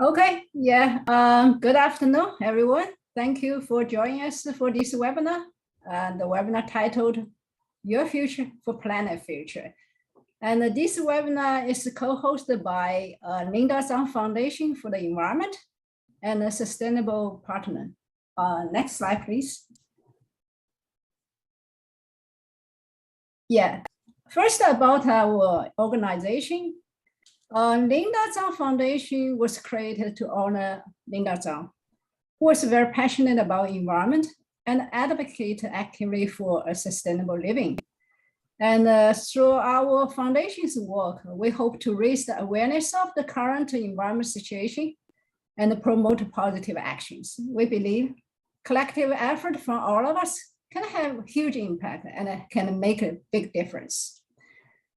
Okay, yeah. Good afternoon, everyone. Thank you for joining us for this webinar. The webinar titled Your Future for Planet Future. And this webinar is co-hosted by Linda Zhang Foundation for the Environment and a Sustainable Partner. Next slide, please. Yeah, first about our organization. Linda Zhang Foundation was created to honor Linda Zhang, who was very passionate about environment and advocate actively for a sustainable living. And through our foundation's work, we hope to raise the awareness of the current environment situation and promote positive actions. We believe collective effort from all of us can have huge impact and can make a big difference.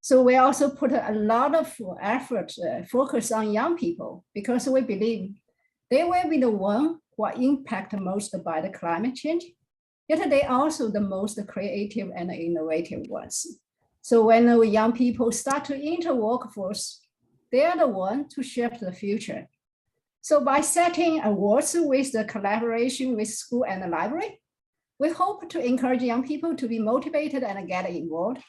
So we also put a lot of effort focus on young people because we believe they will be the one who are impacted most by the climate change, yet they are also the most creative and innovative ones. So when young people start to enter workforce, they are the one to shape the future. So by setting awards with the collaboration with school and the library, we hope to encourage young people to be motivated and get involved.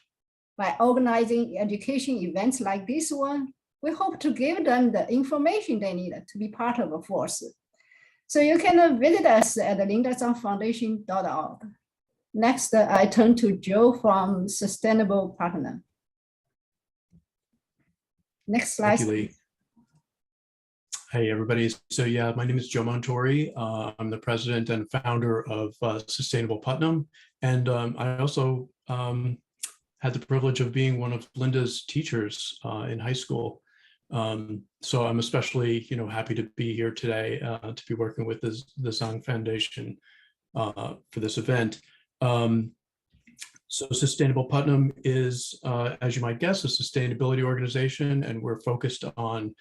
By organizing education events like this one, we hope to give them the information they need to be part of a force. So you can visit us at lindazhangfoundation.org. Next, I turn to Joe from Sustainable Partner. Next slide. Thank you, Lee. Hey, everybody. So yeah, my name is Joe Montori. I'm the president and founder of Sustainable Putnam. And I also had the privilege of being one of Linda's teachers in high school. So I'm especially, happy to be here today to be working with the Zhang Foundation for this event. So Sustainable Putnam is, as you might guess, a sustainability organization, and we're focused on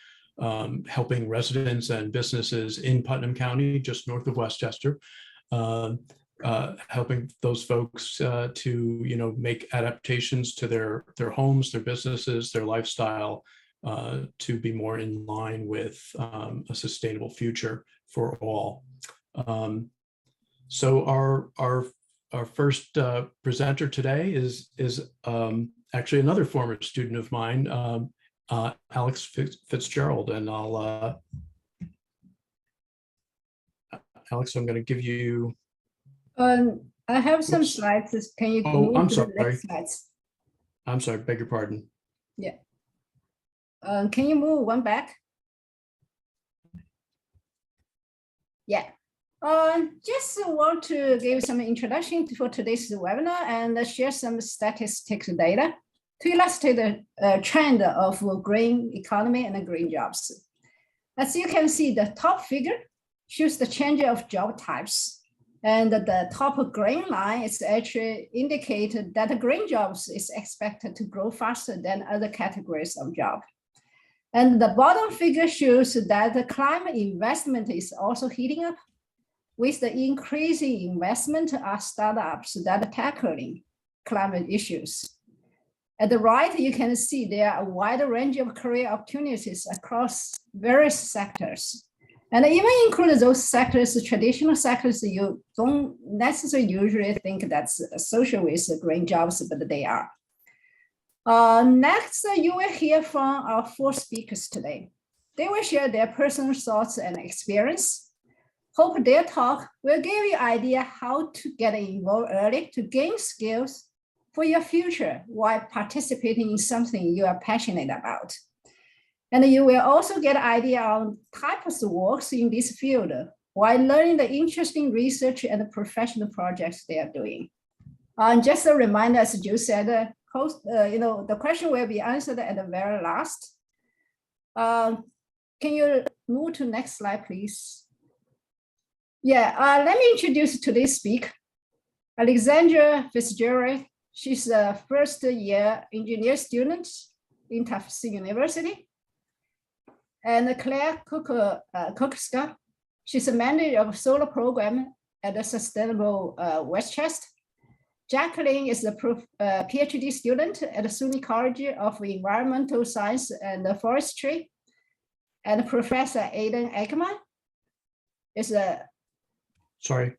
helping residents and businesses in Putnam County, just north of Westchester, helping those folks to make adaptations to their homes, their businesses, their lifestyle, to be more in line with a sustainable future for all. So our first presenter today is actually another former student of mine, Alex Fitzgerald, and Alex, I'm going to give you. I have some slides. Can you move to the next slides? I'm sorry, beg your pardon. Yeah. Can you move one back? Yeah. Just want to give some introduction for today's webinar and share some statistics data to illustrate the trend of green economy and green jobs. As you can see, the top figure shows the change of job types. And the top green line is actually indicated that the green jobs is expected to grow faster than other categories of job. And the bottom figure shows that the climate investment is also heating up. With the increasing investment are startups that are tackling climate issues. At the right, you can see there are a wide range of career opportunities across various sectors. And even include those sectors, traditional sectors, you don't necessarily usually think that's associated with green jobs, but they are. Next, you will hear from our four speakers today. They will share their personal thoughts and experience. Hope their talk will give you an idea how to get involved early to gain skills for your future while participating in something you are passionate about. And you will also get an idea on types of works in this field while learning the interesting research and professional projects they are doing. Just a reminder, as Joe said, the question will be answered at the very last. Can you move to next slide, please? Yeah, let me introduce today's speaker, Alexandra Fitzgerald. She's a first-year engineer student in Tufts University. And Claire Cookska, she's a manager of solar program at the Sustainable Westchester. Jacqueline is a PhD student at the SUNY College of Environmental Science and Forestry. and Professor Aidan Ackerman is a Sorry,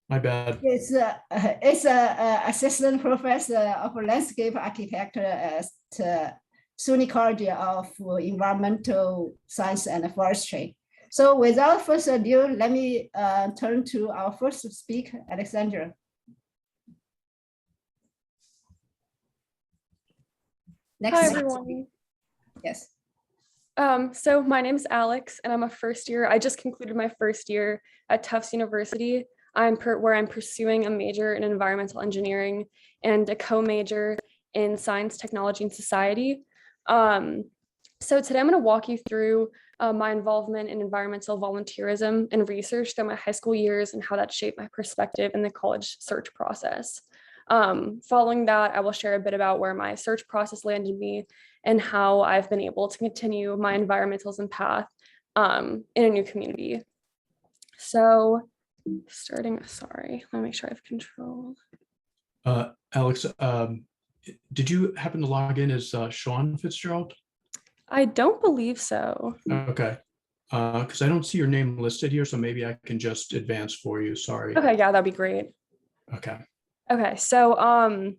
my bad. it's a assistant professor of landscape architecture at SUNY College of Environmental Science and Forestry. So without further ado, let me turn to our first speaker, Alexandra. Hi, everyone. Yes. So my name is Alex, and I'm a first year. I just concluded my first year at Tufts University. Where I'm pursuing a major in environmental engineering and a co-major in science, technology, and society. So today I'm going to walk you through my involvement in environmental volunteerism and research through my high school years and how that shaped my perspective in the college search process. Following that, I will share a bit about where my search process landed me and how I've been able to continue my environmentalism path in a new community. So sorry, let me make sure I have control. Alex, did you happen to log in as Sean Fitzgerald? I don't believe so. Okay, because I don't see your name listed here, so maybe I can just advance for you. Sorry. Okay, yeah, that'd be great. Okay. Okay, so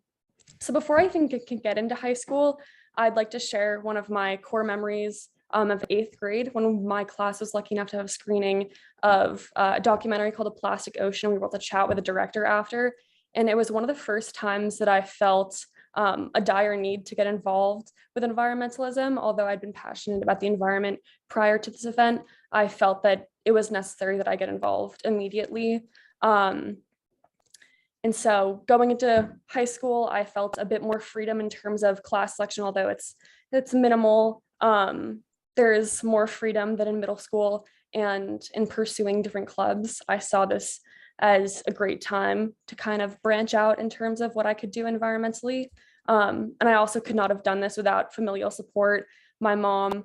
before I think I can get into high school, I'd like to share one of my core memories of 8th grade when my class was lucky enough to have a screening of a documentary called A Plastic Ocean. We were able to chat with the director after, and it was one of the first times that I felt a dire need to get involved with environmentalism. Although I'd been passionate about the environment prior to this event, I felt that it was necessary that I get involved immediately. And so going into high school, I felt a bit more freedom in terms of class selection, although it's minimal. There's more freedom than in middle school, and in pursuing different clubs, I saw this as a great time to kind of branch out in terms of what I could do environmentally. And I also could not have done this without familial support. My mom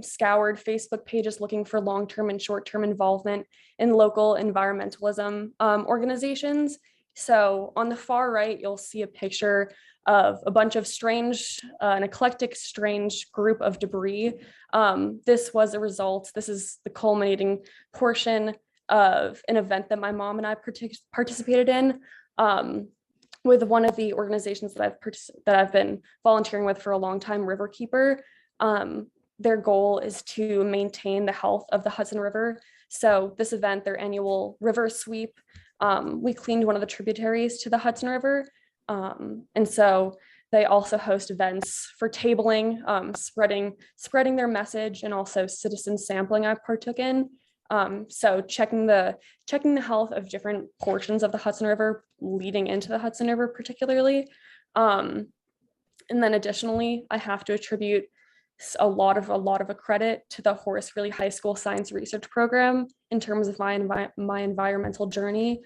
scoured Facebook pages looking for long-term and short-term involvement in local environmentalism organizations. So on the far right, you'll see a picture of a bunch of an eclectic, strange group of debris. This is the culminating portion of an event that my mom and I participated in with one of the organizations that I've been volunteering with for a long time, Riverkeeper. Their goal is to maintain the health of the Hudson River. So this event, their annual river sweep, we cleaned one of the tributaries to the Hudson River. And so they also host events for tabling, spreading their message, and also citizen sampling I partook in. So checking the health of different portions of the Hudson River leading into the Hudson River particularly. And then additionally, I have to attribute a lot of a credit to the Horace Greeley High School Science Research Program in terms of my environmental journey.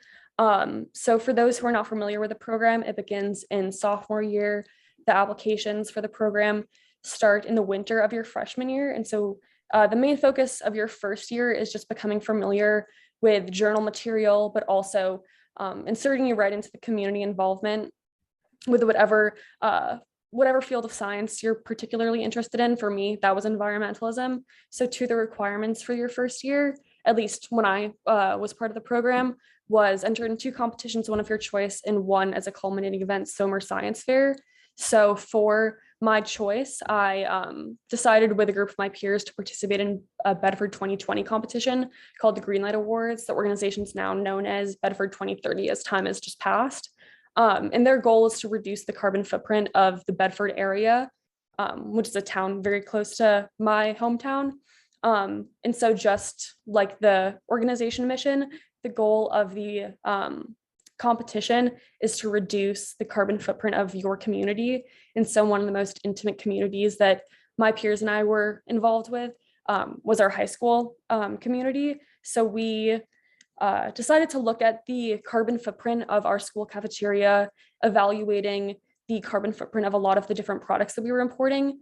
So for those who are not familiar with the program, it begins in sophomore year. The applications for the program start in the winter of your freshman year. And so the main focus of your first year is just becoming familiar with journal material, but also inserting you right into the community involvement with whatever field of science you're particularly interested in. For me, that was environmentalism. So the requirements for your first year, at least when I was part of the program, was enter in 2 competitions, one of your choice, and one as a culminating event, Somer Science Fair. So for my choice, I decided with a group of my peers to participate in a Bedford 2020 competition called the Greenlight Awards. The organization is now known as Bedford 2030 as time has just passed. And their goal is to reduce the carbon footprint of the Bedford area, which is a town very close to my hometown. And so just like the organization mission, the goal of the competition is to reduce the carbon footprint of your community. And so one of the most intimate communities that my peers and I were involved with was our high school community. So we decided to look at the carbon footprint of our school cafeteria, evaluating the carbon footprint of a lot of the different products that we were importing,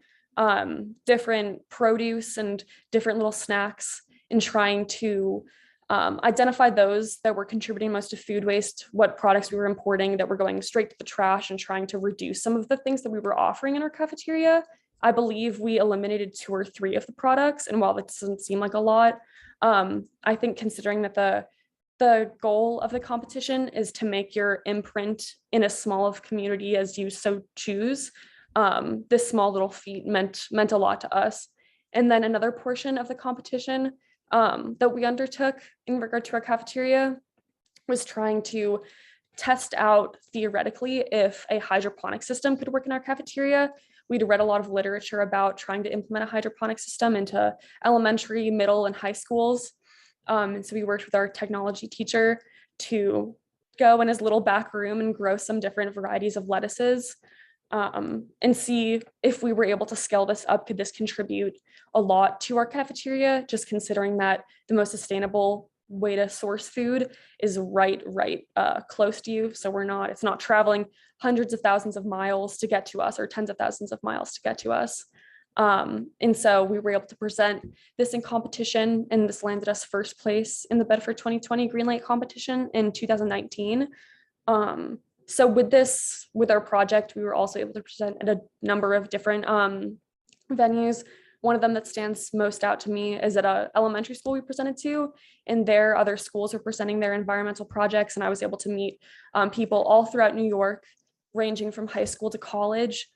different produce and different little snacks, and trying to identify those that were contributing most to food waste, what products we were importing that were going straight to the trash, and trying to reduce some of the things that we were offering in our cafeteria. I believe we eliminated 2 or 3 of the products. And while that doesn't seem like a lot, I think considering that the goal of the competition is to make your imprint in as small of community as you so choose, this small little feat meant a lot to us. And then another portion of the competition that we undertook in regard to our cafeteria was trying to test out theoretically if a hydroponic system could work in our cafeteria. We'd read a lot of literature about trying to implement a hydroponic system into elementary, middle, and high schools. And so we worked with our technology teacher to go in his little back room and grow some different varieties of lettuces, and see if we were able to scale this up. Could this contribute a lot to our cafeteria, just considering that the most sustainable way to source food is right close to you. So it's not traveling hundreds of thousands of miles to get to us, or tens of thousands of miles to get to us. And so we were able to present this in competition, and this landed us first place in the Bedford 2020 Greenlight competition in 2019. So with our project, we were also able to present at a number of different venues. One of them that stands most out to me is at an elementary school we presented to, and there other schools were presenting their environmental projects, and I was able to meet people all throughout New York, ranging from high school to college.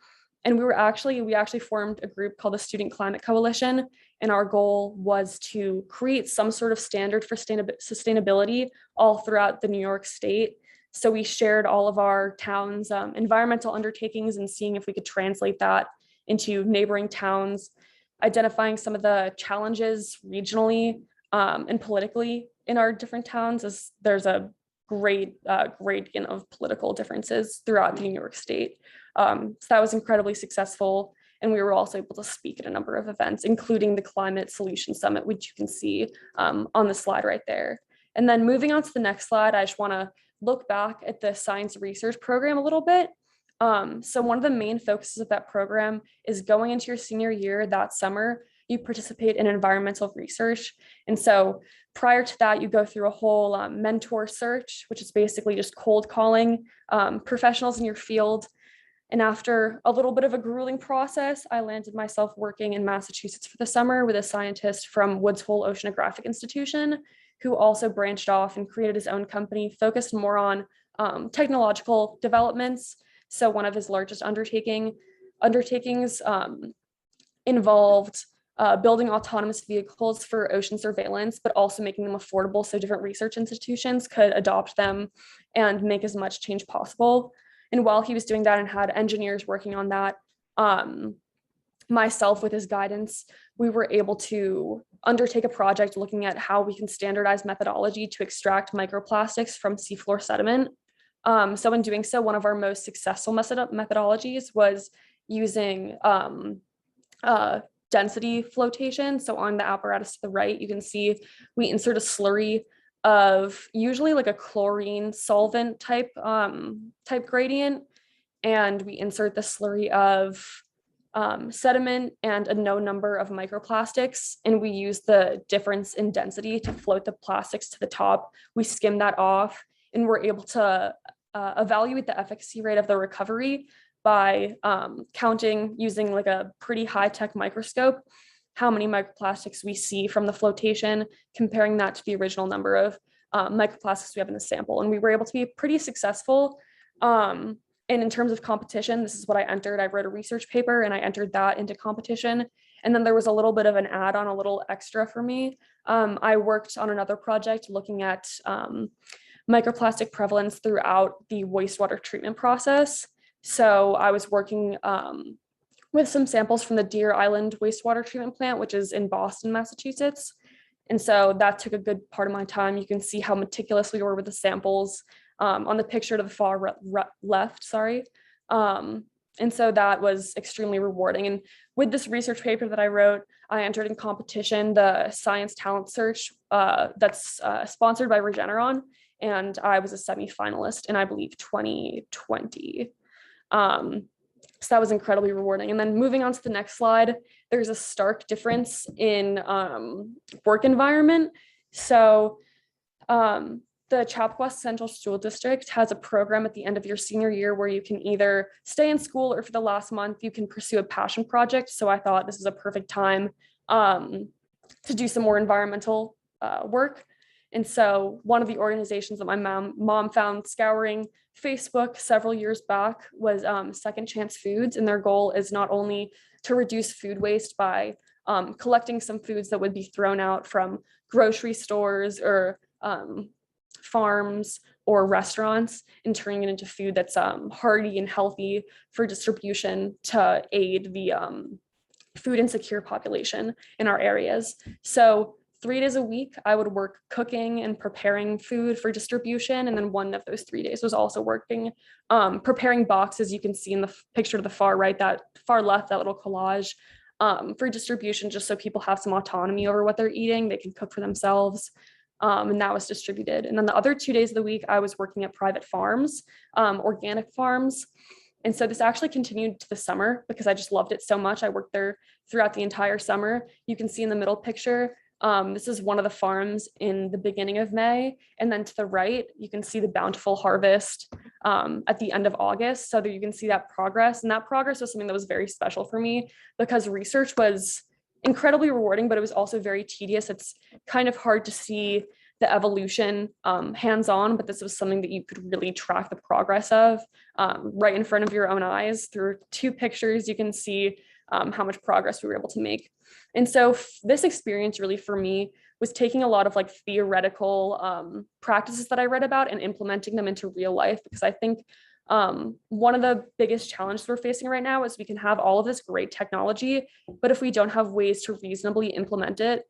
And we actually formed a group called the Student Climate Coalition, and our goal was to create some sort of standard for sustainability all throughout the New York state. So we shared all of our towns' environmental undertakings and seeing if we could translate that into neighboring towns, identifying some of the challenges regionally and politically in our different towns, as there's a great gradient of political differences throughout the New York state. So that was incredibly successful. And we were also able to speak at a number of events, including the Climate Solution Summit, which you can see on the slide right there. And then moving on to the next slide, I just want to look back at the science research program a little bit. So one of the main focuses of that program is going into your senior year that summer, you participate in environmental research. And so prior to that, you go through a whole mentor search, which is basically just cold calling professionals in your field. And after a little bit of a grueling process, I landed myself working in Massachusetts for the summer with a scientist from Woods Hole Oceanographic Institution, who also branched off and created his own company focused more on technological developments. So one of his largest undertakings involved building autonomous vehicles for ocean surveillance, but also making them affordable so different research institutions could adopt them and make as much change possible. And while he was doing that and had engineers working on that, myself with his guidance, we were able to undertake a project looking at how we can standardize methodology to extract microplastics from seafloor sediment. So in doing so, one of our most successful methodologies was using density flotation. So on the apparatus to the right, you can see we insert a slurry of usually like a chlorine solvent type gradient, and we insert the slurry of sediment and a known number of microplastics, and we use the difference in density to float the plastics to the top. We skim that off, and we're able to evaluate the efficacy rate of the recovery by counting using like a pretty high-tech microscope how many microplastics we see from the flotation, comparing that to the original number of microplastics we have in the sample. And we were able to be pretty successful. And in terms of competition, this is what I entered. I wrote a research paper and I entered that into competition. And then there was a little bit of an add-on, a little extra for me. I worked on another project looking at microplastic prevalence throughout the wastewater treatment process. So I was working with some samples from the Deer Island wastewater treatment plant, which is in Boston, Massachusetts. And so that took a good part of my time. You can see how meticulous we were with the samples on the picture to the far left, sorry. And so that was extremely rewarding. And with this research paper that I wrote, I entered in competition, the Science Talent Search that's sponsored by Regeneron. And I was a semi-finalist in, I believe, 2020. So that was incredibly rewarding. And then moving on to the next slide, there's a stark difference in work environment. So the Chappaqua Central School District has a program at the end of your senior year where you can either stay in school or for the last month, you can pursue a passion project. So I thought this is a perfect time to do some more environmental work. And so one of the organizations that my mom found scouring Facebook several years back was Second Chance Foods. And their goal is not only to reduce food waste by collecting some foods that would be thrown out from grocery stores or farms or restaurants and turning it into food that's hearty and healthy for distribution to aid the food insecure population in our areas. So 3 days a week, I would work cooking and preparing food for distribution. And then one of those 3 days was also working, preparing boxes. You can see in the picture to the far right, that far left, that little collage for distribution, just so people have some autonomy over what they're eating. They can cook for themselves. And that was distributed. And then the other 2 days of the week, I was working at private farms, organic farms. And so this actually continued to the summer because I just loved it so much. I worked there throughout the entire summer. You can see in the middle picture, this is one of the farms in the beginning of May. And then to the right, you can see the bountiful harvest at the end of August. So that you can see that progress. And that progress was something that was very special for me because research was incredibly rewarding, but it was also very tedious. It's kind of hard to see the evolution hands-on, but this was something that you could really track the progress of right in front of your own eyes. Through 2 pictures, you can see how much progress we were able to make. And so this experience really for me was taking a lot of like theoretical practices that I read about and implementing them into real life, because I think one of the biggest challenges we're facing right now is we can have all of this great technology, but if we don't have ways to reasonably implement it,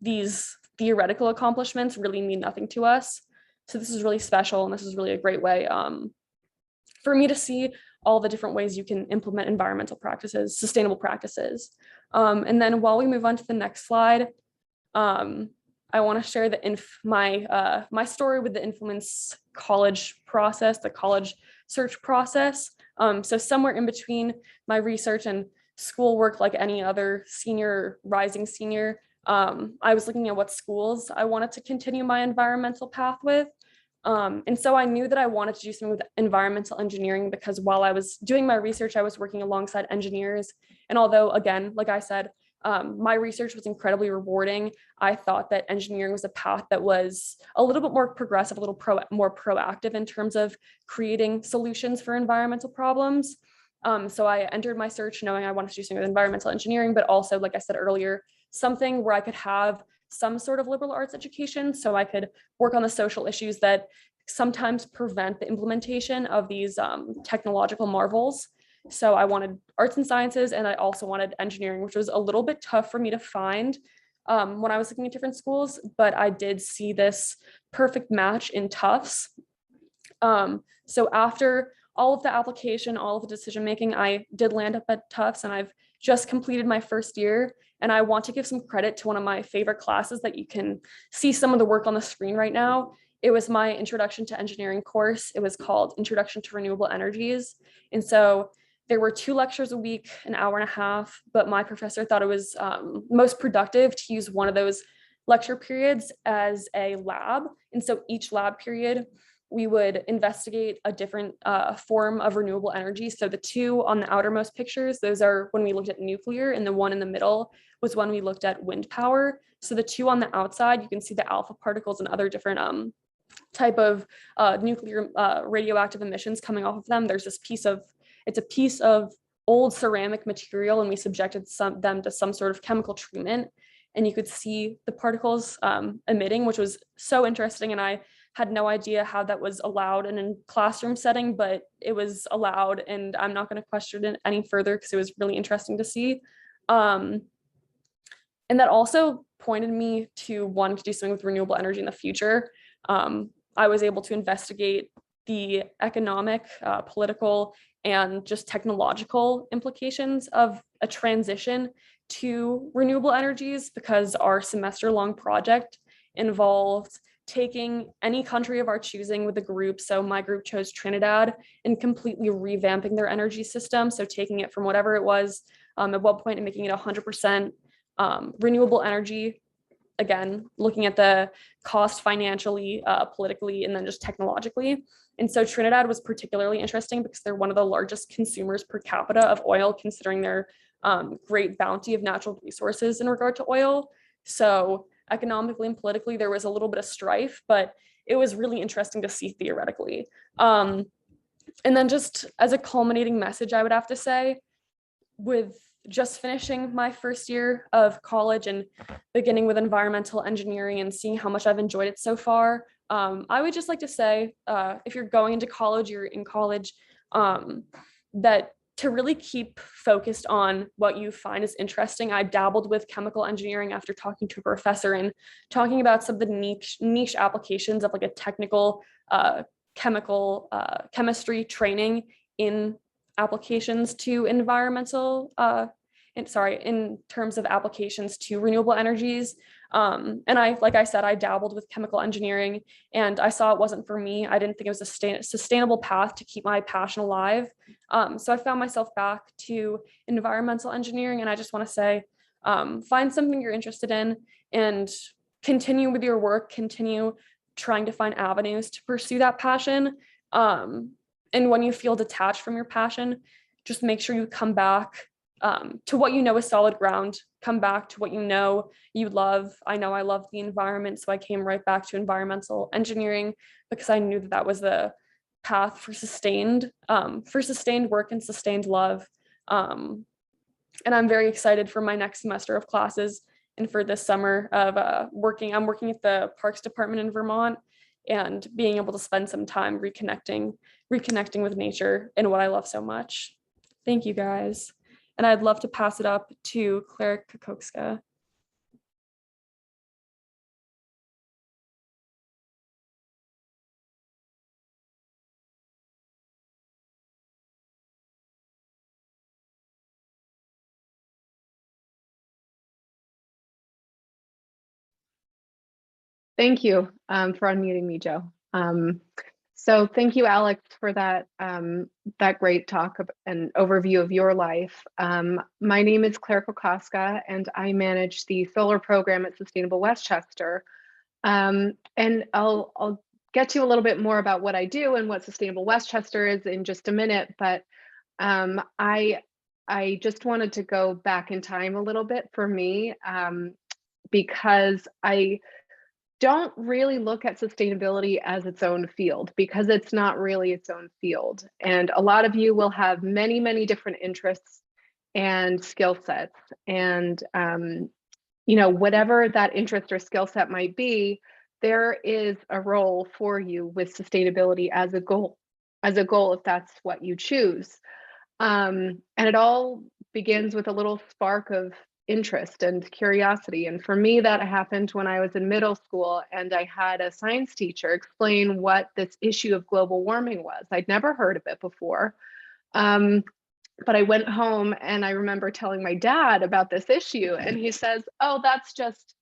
these theoretical accomplishments really mean nothing to us. So this is really special, and this is really a great way for me to see all the different ways you can implement environmental practices, sustainable practices. And then while we move on to the next slide, I want to share my story with the Influence College process, the college search process. So somewhere in between my research and schoolwork, like any other rising senior, I was looking at what schools I wanted to continue my environmental path with. And so I knew that I wanted to do something with environmental engineering because while I was doing my research, I was working alongside engineers. And although, again, like I said, my research was incredibly rewarding, I thought that engineering was a path that was a little bit more progressive, a little more proactive in terms of creating solutions for environmental problems. So I entered my search knowing I wanted to do something with environmental engineering, but also, like I said earlier, something where I could have some sort of liberal arts education so I could work on the social issues that sometimes prevent the implementation of these technological marvels. So I wanted arts and sciences, and I also wanted engineering, which was a little bit tough for me to find when I was looking at different schools, but I did see this perfect match in Tufts. So after all of the application, all of the decision making, I did land up at Tufts, and I've just completed my first year. And I want to give some credit to one of my favorite classes that you can see some of the work on the screen right now. It was my Introduction to Engineering course. It was called Introduction to Renewable Energies. And so there were 2 lectures a week, an hour and a half, but my professor thought it was most productive to use one of those lecture periods as a lab. And so each lab period, we would investigate a different form of renewable energy. So the 2 on the outermost pictures, those are when we looked at nuclear, and the one in the middle was when we looked at wind power. So the 2 on the outside, you can see the alpha particles and other different type of nuclear radioactive emissions coming off of them. There's this it's a piece of old ceramic material, and we subjected them to some sort of chemical treatment. And you could see the particles emitting, which was so interesting. And I had no idea how that was allowed in a classroom setting, but it was allowed, and I'm not going to question it any further because it was really interesting to see. And that also pointed me to wanting to do something with renewable energy in the future. I was able to investigate the economic, political, and just technological implications of a transition to renewable energies, because our semester-long project involved taking any country of our choosing with a group. So my group chose Trinidad, and completely revamping their energy system. So taking it from whatever it was at one point and making it 100% renewable energy. again, looking at the cost financially, politically, and then just technologically. And so Trinidad was particularly interesting because they're one of the largest consumers per capita of oil, considering their great bounty of natural resources in regard to oil. So economically and politically, there was a little bit of strife, but it was really interesting to see theoretically. And then just as a culminating message, I would have to say, with just finishing my first year of college and beginning with environmental engineering and seeing how much I've enjoyed it so far, I would just like to say, if you're going into college, you're in college, that to really keep focused on what you find is interesting. I dabbled with chemical engineering after talking to a professor and talking about some of the niche applications of like a technical chemistry training in applications to in terms of applications to renewable energies. And like I said, I dabbled with chemical engineering and I saw it wasn't for me. I didn't think it was a sustainable path to keep my passion alive. So I found myself back to environmental engineering, and I just want to say, find something you're interested in and continue with your work, continue trying to find avenues to pursue that passion. And when you feel detached from your passion, just make sure you come back to what you know is solid ground. Come back to what you know you love. I know I love the environment, so I came right back to environmental engineering because I knew that that was the path for sustained work and sustained love. And I'm very excited for my next semester of classes and for this summer of working. I'm working at the Parks Department in Vermont and being able to spend some time reconnecting with nature and what I love so much. Thank you guys. And I'd love to pass it up to Claire Kokokska. Thank you for unmuting me, Joe. So thank you, Alex, for that great talk and overview of your life. My name is Claire Kokoska, and I manage the solar program at Sustainable Westchester. And I'll get to you a little bit more about what I do and what Sustainable Westchester is in just a minute. But I just wanted to go back in time a little bit for me because I don't really look at sustainability as its own field because it's not really its own field. And a lot of you will have many, many different interests and skill sets. And, whatever that interest or skill set might be, there is a role for you with sustainability as a goal if that's what you choose. And it all begins with a little spark of interest and curiosity. And for me, that happened when I was in middle school and I had a science teacher explain what this issue of global warming was. I'd never heard of it before. But I went home and I remember telling my dad about this issue, and he says, "Oh, that's just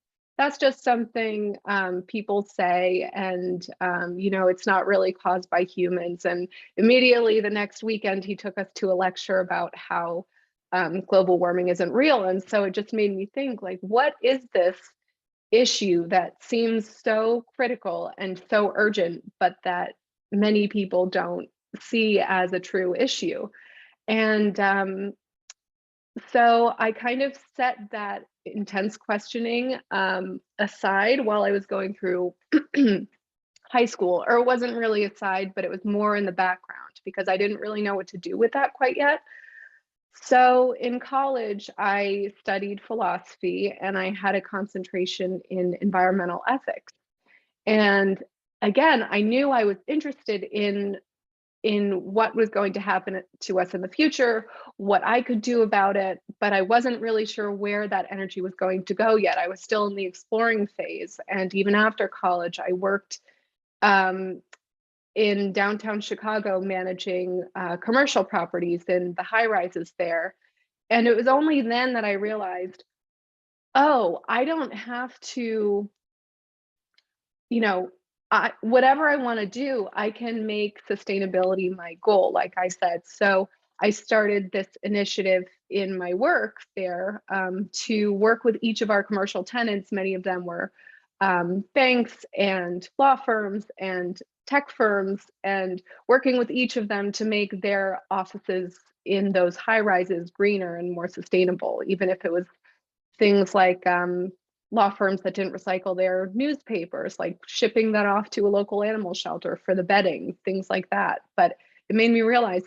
something people say, and it's not really caused by humans." And immediately the next weekend, he took us to a lecture about how global warming isn't real. And so it just made me think, like, what is this issue that seems so critical and so urgent, but that many people don't see as a true issue? And so I kind of set that intense questioning aside while I was going through high school, or it wasn't really aside, but it was more in the background because I didn't really know what to do with that quite yet. So in college, I studied philosophy and I had a concentration in environmental ethics. And again, I knew I was interested in what was going to happen to us in the future, what I could do about it, but I wasn't really sure where that energy was going to go yet. I was still in the exploring phase. And even after college, I worked in downtown Chicago managing commercial properties in the high rises there. And it was only then that I realized, oh, I don't have to, whatever I want to do, I can make sustainability my goal, like I said. So I started this initiative in my work there to work with each of our commercial tenants. Many of them were banks and law firms and tech firms, and working with each of them to make their offices in those high rises greener and more sustainable, even if it was things like law firms that didn't recycle their newspapers, like shipping that off to a local animal shelter for the bedding, things like that. But it made me realize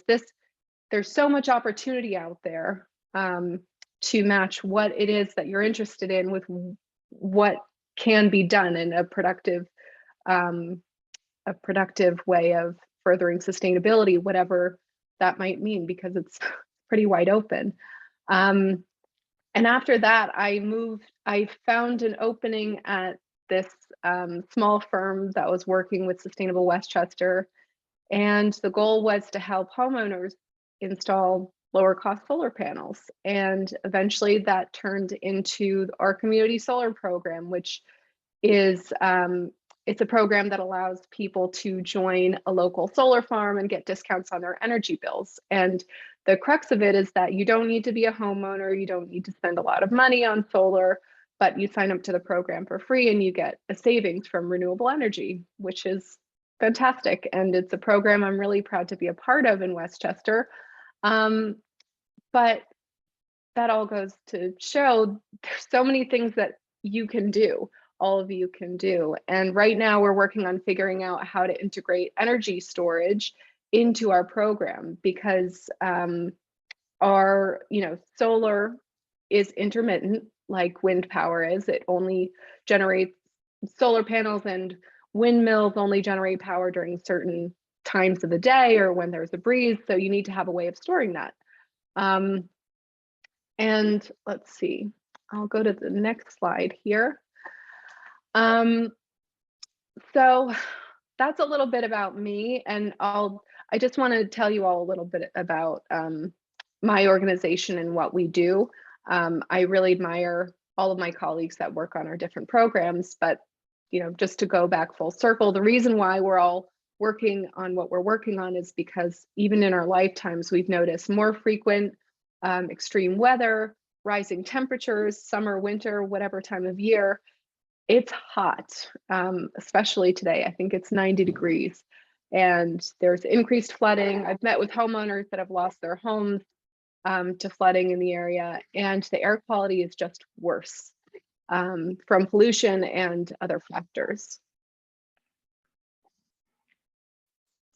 there's so much opportunity out there to match what it is that you're interested in with what can be done in a productive way of furthering sustainability, whatever that might mean, because it's pretty wide open. And after that, I found an opening at this small firm that was working with Sustainable Westchester. And the goal was to help homeowners install lower cost solar panels. And eventually that turned into our community solar program, which is it's a program that allows people to join a local solar farm and get discounts on their energy bills. And the crux of it is that you don't need to be a homeowner, you don't need to spend a lot of money on solar, but you sign up to the program for free and you get a savings from renewable energy, which is fantastic. And it's a program I'm really proud to be a part of in Westchester. But that all goes to show there's so many things that you can do, all of you can do. And right now we're working on figuring out how to integrate energy storage into our program, because our, solar is intermittent like wind power is. It only generates, solar panels and windmills only generate power during certain times of the day or when there's a breeze. So you need to have a way of storing that. And let's see, I'll go to the next slide here. So that's a little bit about me, and I just want to tell you all a little bit about my organization and what we do. I really admire all of my colleagues that work on our different programs, but just to go back full circle, the reason why we're all working on what we're working on is because even in our lifetimes, we've noticed more frequent extreme weather, rising temperatures, summer, winter, whatever time of year. It's hot, especially today. I think it's 90 degrees and there's increased flooding. I've met with homeowners that have lost their homes to flooding in the area, and the air quality is just worse from pollution and other factors.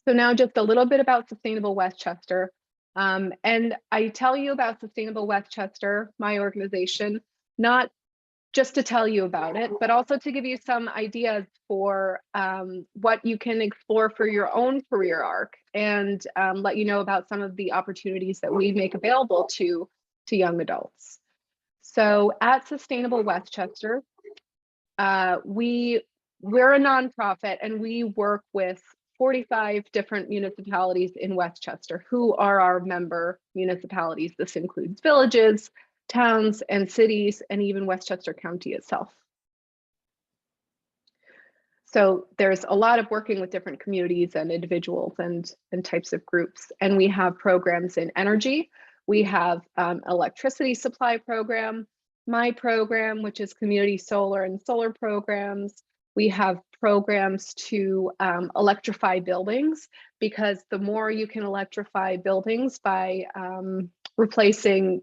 So now just a little bit about Sustainable Westchester. And I tell you about Sustainable Westchester, my organization, not just to tell you about it, but also to give you some ideas for what you can explore for your own career arc, and let you know about some of the opportunities that we make available to young adults. So at Sustainable Westchester, we're a nonprofit and we work with 45 different municipalities in Westchester who are our member municipalities. This includes villages, towns, and cities, and even Westchester County itself. So there's a lot of working with different communities and individuals and types of groups. And we have programs in energy. We have electricity supply program, my program, which is community solar and solar programs. We have programs to electrify buildings, because the more you can electrify buildings by replacing,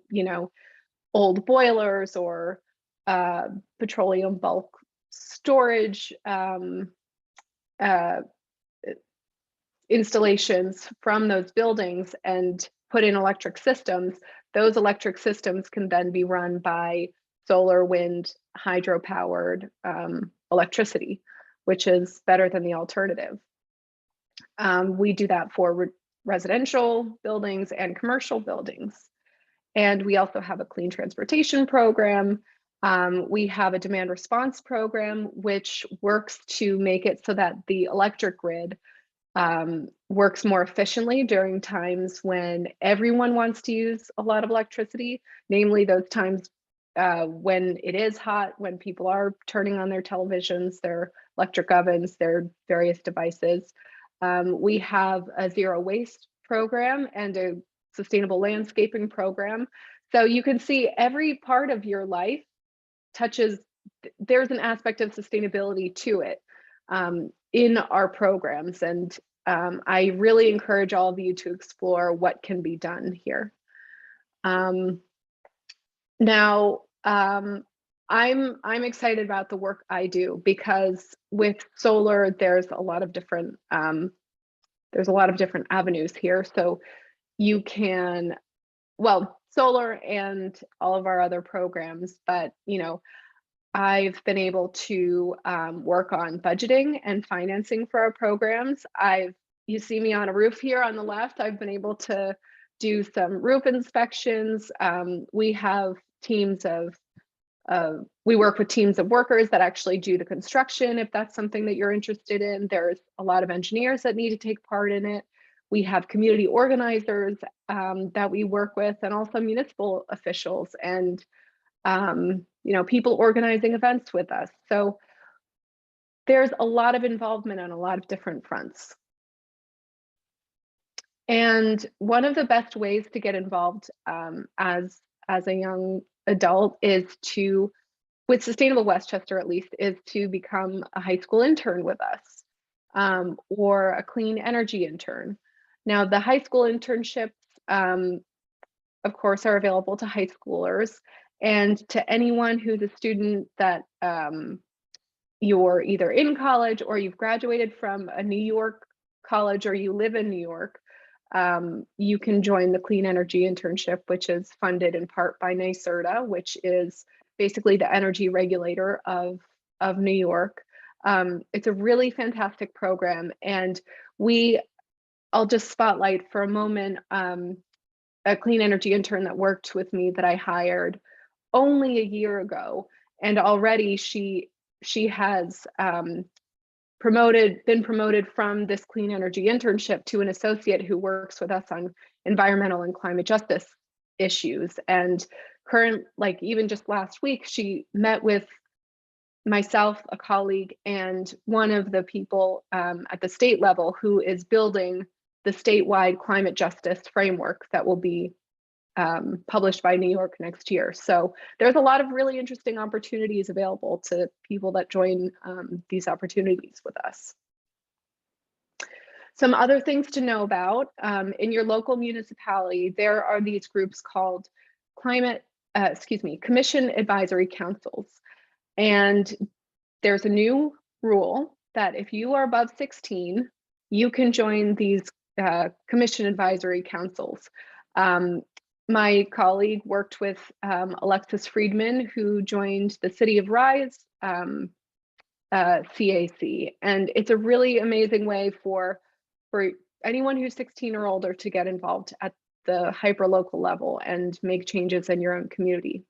old boilers or petroleum bulk storage installations from those buildings and put in electric systems, those electric systems can then be run by solar, wind, hydro-powered electricity, which is better than the alternative. We do that for residential buildings and commercial buildings. And we also have a clean transportation program. We have a demand response program, which works to make it so that the electric grid works more efficiently during times when everyone wants to use a lot of electricity, namely those times when it is hot, when people are turning on their televisions, their electric ovens, their various devices. We have a zero waste program and a sustainable landscaping program. So you can see every part of your life there's an aspect of sustainability to it in our programs. And I really encourage all of you to explore what can be done here. Now, I'm excited about the work I do, because with solar, there's a lot of different avenues here. So you can, well, solar and all of our other programs, but I've been able to work on budgeting and financing for our programs. You see me on a roof here on the left. I've been able to do some roof inspections. We have teams we work with teams of workers that actually do the construction, if that's something that you're interested in. There's a lot of engineers that need to take part in it. We have community organizers that we work with, and also municipal officials and people organizing events with us. So there's a lot of involvement on a lot of different fronts. And one of the best ways to get involved as a young adult is with Sustainable Westchester at least, is to become a high school intern with us, or a clean energy intern. Now, the high school internships, of course, are available to high schoolers, and to anyone who's a student that you're either in college or you've graduated from a New York college or you live in New York, you can join the Clean Energy Internship, which is funded in part by NYSERDA, which is basically the energy regulator of New York. It's a really fantastic program, and I'll just spotlight for a moment a clean energy intern that worked with me that I hired only a year ago, and already she has been promoted from this clean energy internship to an associate who works with us on environmental and climate justice issues. And even just last week, she met with myself, a colleague, and one of the people at the state level who is building the statewide climate justice framework that will be published by New York next year. So there's a lot of really interesting opportunities available to people that join these opportunities with us. Some other things to know about, in your local municipality, there are these groups called Commission Advisory Councils. And there's a new rule that if you are above 16, you can join these Commission Advisory Councils. My colleague worked with Alexis Friedman, who joined the City of Rise CAC. And it's a really amazing way for anyone who's 16 or older to get involved at the hyper-local level and make changes in your own community.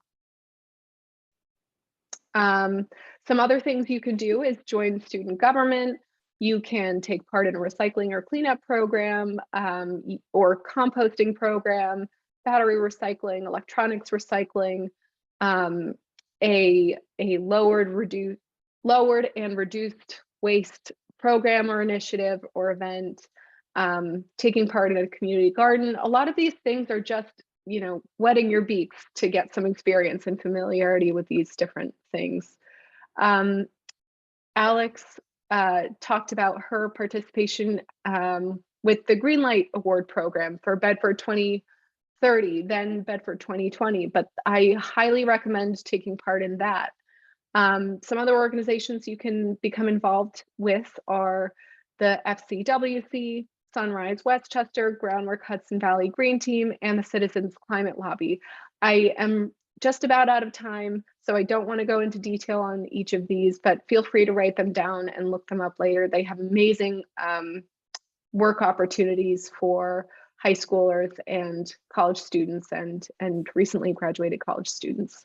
Some other things you can do is join student government. You can take part in a recycling or cleanup program, or composting program, battery recycling, electronics recycling, a lowered and reduced waste program or initiative or event, taking part in a community garden. A lot of these things are just, wetting your beaks to get some experience and familiarity with these different things. Alex talked about her participation with the Greenlight Award program for Bedford 2030, then Bedford 2020, but I highly recommend taking part in that. Some other organizations you can become involved with are the FCWC, Sunrise Westchester, Groundwork Hudson Valley Green Team, and the Citizens Climate Lobby. I am just about out of time, so I don't want to go into detail on each of these, but feel free to write them down and look them up later. They have amazing work opportunities for high schoolers and college students and recently graduated college students.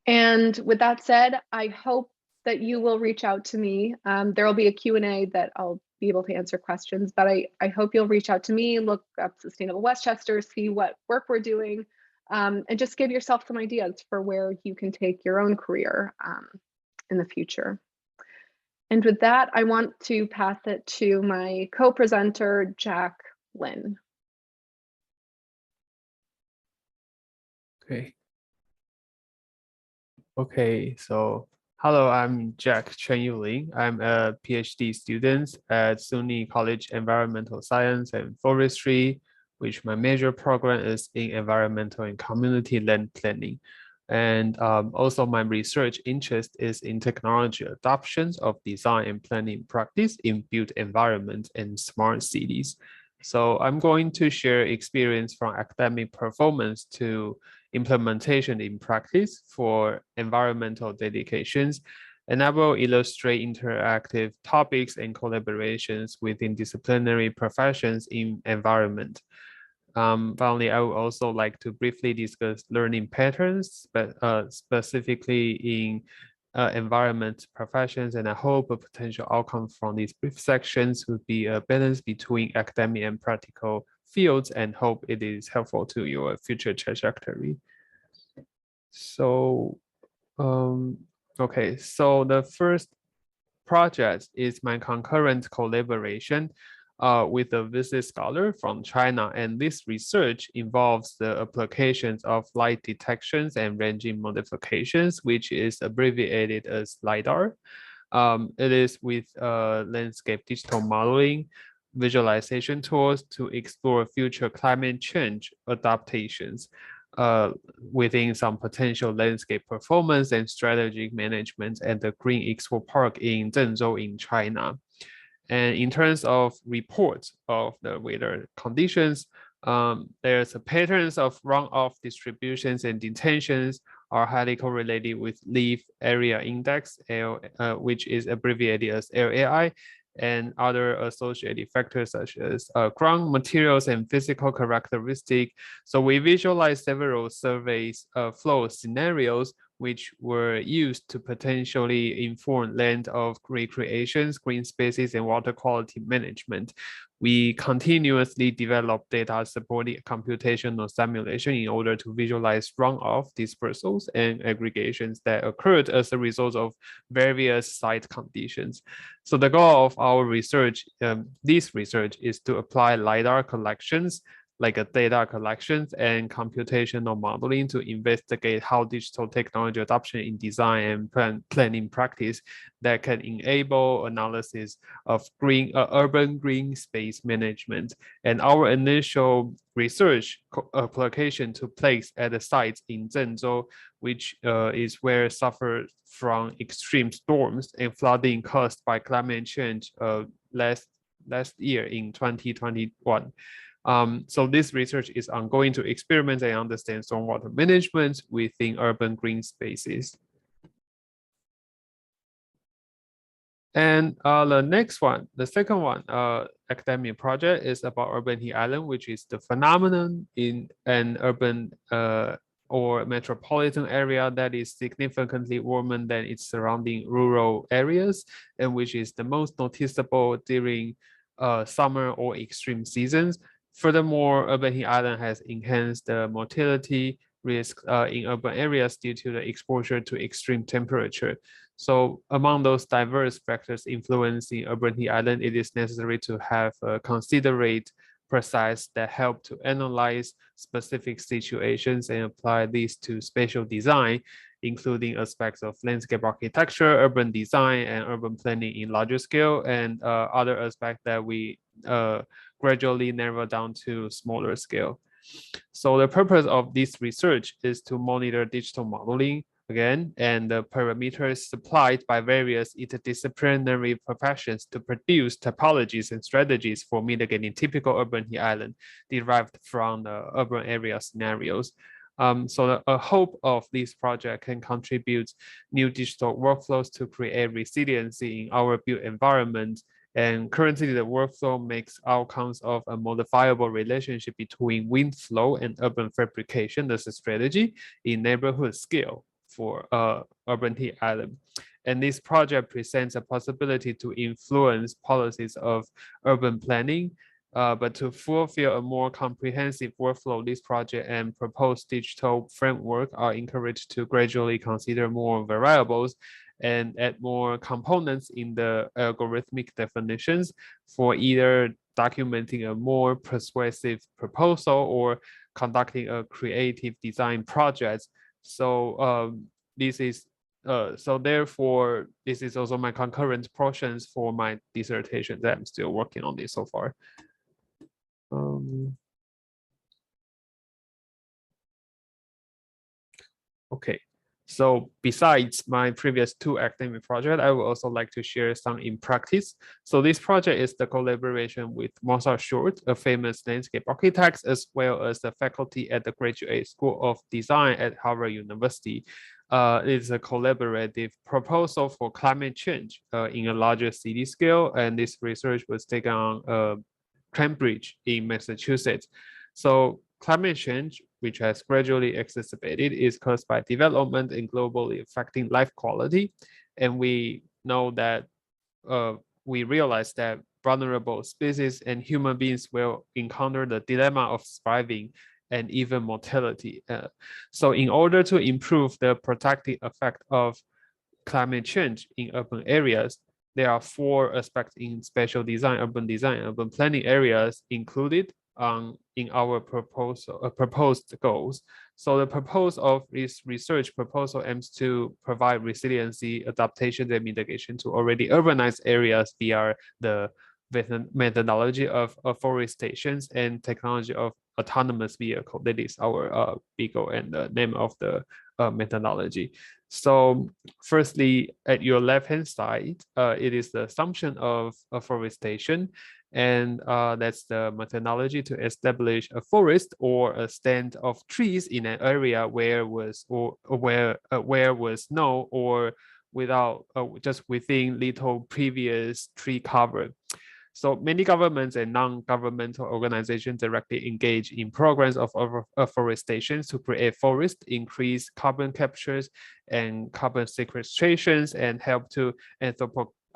And with that said, I hope that you will reach out to me. There will be a Q&A that I'll be able to answer questions, but I hope you'll reach out to me, look up Sustainable Westchester, see what work we're doing, and just give yourself some ideas for where you can take your own career in the future. And with that, I want to pass it to my co-presenter, Jack Lynn. Okay. Okay, so hello, I'm Jack Chen Yuling. I'm a PhD student at SUNY College Environmental Science and Forestry, which my major program is in environmental and community land planning. And also my research interest is in technology adoptions of design and planning practice in built environments and smart cities. So I'm going to share experience from academic performance to implementation in practice for environmental dedications, and I will illustrate interactive topics and collaborations within disciplinary professions in environment. Finally, I would also like to briefly discuss learning patterns, but specifically in environment professions, and I hope a potential outcome from these brief sections would be a balance between academic and practical fields, and hope it is helpful to your future trajectory. So, okay, so the first project is my concurrent collaboration with a visit scholar from China, and this research involves the applications of light detections and ranging modifications, which is abbreviated as LiDAR. It is with landscape digital modeling, visualization tools to explore future climate change adaptations within some potential landscape performance and strategic management at the Green Expo Park in Zhengzhou in China. And in terms of reports of the weather conditions, there's a patterns of runoff distributions and detentions are highly correlated with leaf area index, which is abbreviated as LAI, and other associated factors such as ground materials and physical characteristic. So we visualize several surveys flow scenarios which were used to potentially inform land of recreations, green spaces, and water quality management. We continuously develop data supporting computational simulation in order to visualize runoff, dispersals, and aggregations that occurred as a result of various site conditions. So the goal of our research, this research, is to apply LiDAR collections like a data collections and computational modeling to investigate how digital technology adoption in design and planning practice that can enable analysis of urban green space management. And our initial research application took place at the site in Zhengzhou, which is where suffered from extreme storms and flooding caused by climate change last year in 2021. So this research is ongoing to experiment and understand stormwater management within urban green spaces. And the next one, the second one, academic project is about urban heat island, which is the phenomenon in an urban or metropolitan area that is significantly warmer than its surrounding rural areas, and which is the most noticeable during summer or extreme seasons. Furthermore, urban heat island has enhanced the mortality risk in urban areas due to the exposure to extreme temperature. So among those diverse factors influencing urban heat island, it is necessary to have a considerate precise that help to analyze specific situations and apply these to spatial design, including aspects of landscape architecture, urban design, and urban planning in larger scale, and other aspects that we gradually narrow down to smaller scale. So the purpose of this research is to monitor digital modeling again, and the parameters supplied by various interdisciplinary professions to produce topologies and strategies for mitigating typical urban heat island derived from the urban area scenarios. So a hope of this project can contribute new digital workflows to create resiliency in our built environment. And currently the workflow makes outcomes of a modifiable relationship between wind flow and urban fabrication as a strategy in neighborhood scale for urban heat island. And this project presents a possibility to influence policies of urban planning, but to fulfill a more comprehensive workflow, this project and proposed digital framework are encouraged to gradually consider more variables and add more components in the algorithmic definitions for either documenting a more persuasive proposal or conducting a creative design project. So this is so therefore, this is also my concurrent portions for my dissertation that I'm still working on this so far. Okay, so besides my previous 2 academic projects, I would also like to share some in practice. So this project is the collaboration with Mozart Short, a famous landscape architect, as well as the faculty at the Graduate School of Design at Harvard University. It is a collaborative proposal for climate change in a larger city scale, and this research was taken on Cambridge in Massachusetts. So climate change, which has gradually exacerbated, is caused by development and globally affecting life quality. And we know that we realize that vulnerable species and human beings will encounter the dilemma of surviving and even mortality. So in order to improve the protective effect of climate change in urban areas, there are 4 aspects in spatial design, urban planning areas included in our proposed goals. So the purpose of this research proposal aims to provide resiliency, adaptation, and mitigation to already urbanized areas via the methodology of afforestation and technology of autonomous vehicle. That is our big goal and the name of the methodology. So firstly, at your left-hand side, it is the assumption of afforestation, and that's the methodology to establish a forest or a stand of trees in an area where was no or without just within little previous tree cover. So many governments and non-governmental organizations directly engage in programs of afforestation to create forests, increase carbon captures and carbon sequestrations, and help to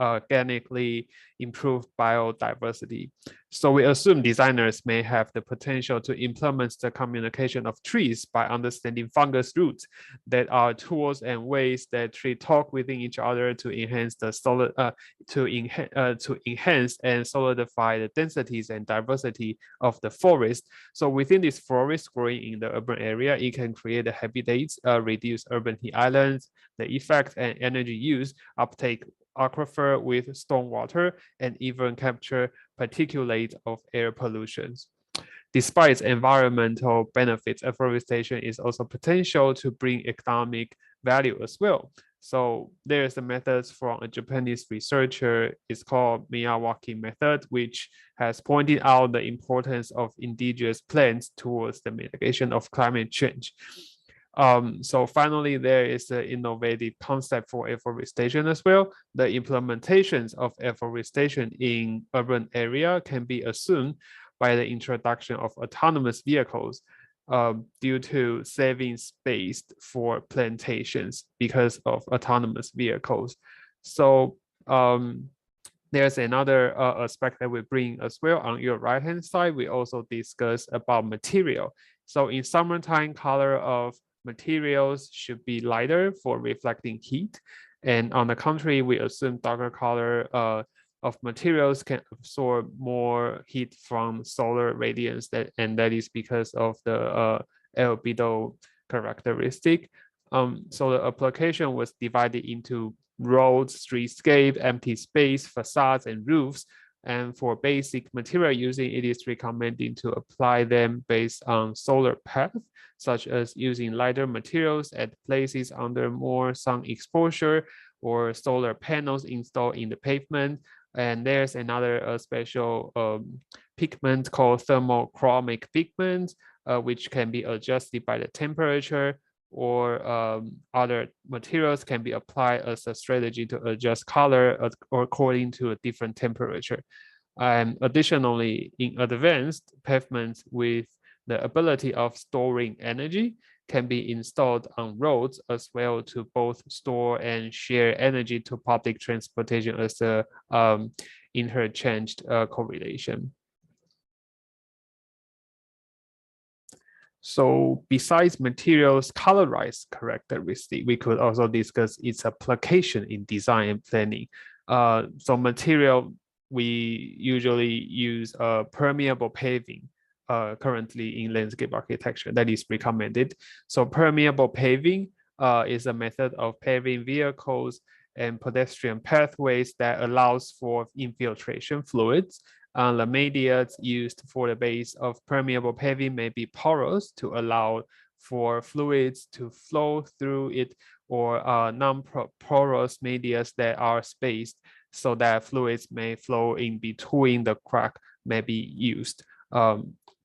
organically improve biodiversity. So we assume designers may have the potential to implement the communication of trees by understanding fungus roots that are tools and ways that trees talk within each other to enhance the to enhance and solidify the densities and diversity of the forest. So within this forest growing in the urban area, it can create the habitats, reduce urban heat islands, the effect and energy use, uptake aquifer with stormwater, and even capture particulate of air pollutions. Despite environmental benefits, afforestation is also potential to bring economic value as well. So there's a method from a Japanese researcher. It's called Miyawaki method, which has pointed out the importance of indigenous plants towards the mitigation of climate change. So finally, there is an innovative concept for afforestation as well. The implementations of afforestation in urban area can be assumed by the introduction of autonomous vehicles due to saving space for plantations because of autonomous vehicles. So there's another aspect that we bring as well. On your right-hand side, we also discuss about material. So in summertime, color of materials should be lighter for reflecting heat. And on the contrary, we assume darker color of materials can absorb more heat from solar radiance, and that is because of the albedo characteristic. So the application was divided into roads, streetscape, empty space, facades, and roofs. And for basic material using, it is recommended to apply them based on solar path, such as using lighter materials at places under more sun exposure or solar panels installed in the pavement. And there's another special pigment called thermochromic pigment, which can be adjusted by the temperature, or other materials can be applied as a strategy to adjust color or according to a different temperature. And additionally, in advanced pavements with the ability of storing energy can be installed on roads as well to both store and share energy to public transportation as a interchanged correlation. So besides materials colorized characteristic, we could also discuss its application in design and planning. So material, we usually use permeable paving currently in landscape architecture that is recommended. So permeable paving is a method of paving vehicles and pedestrian pathways that allows for infiltration fluids. The media used for the base of permeable paving may be porous to allow for fluids to flow through it, or non-porous media that are spaced so that fluids may flow in between the crack may be used.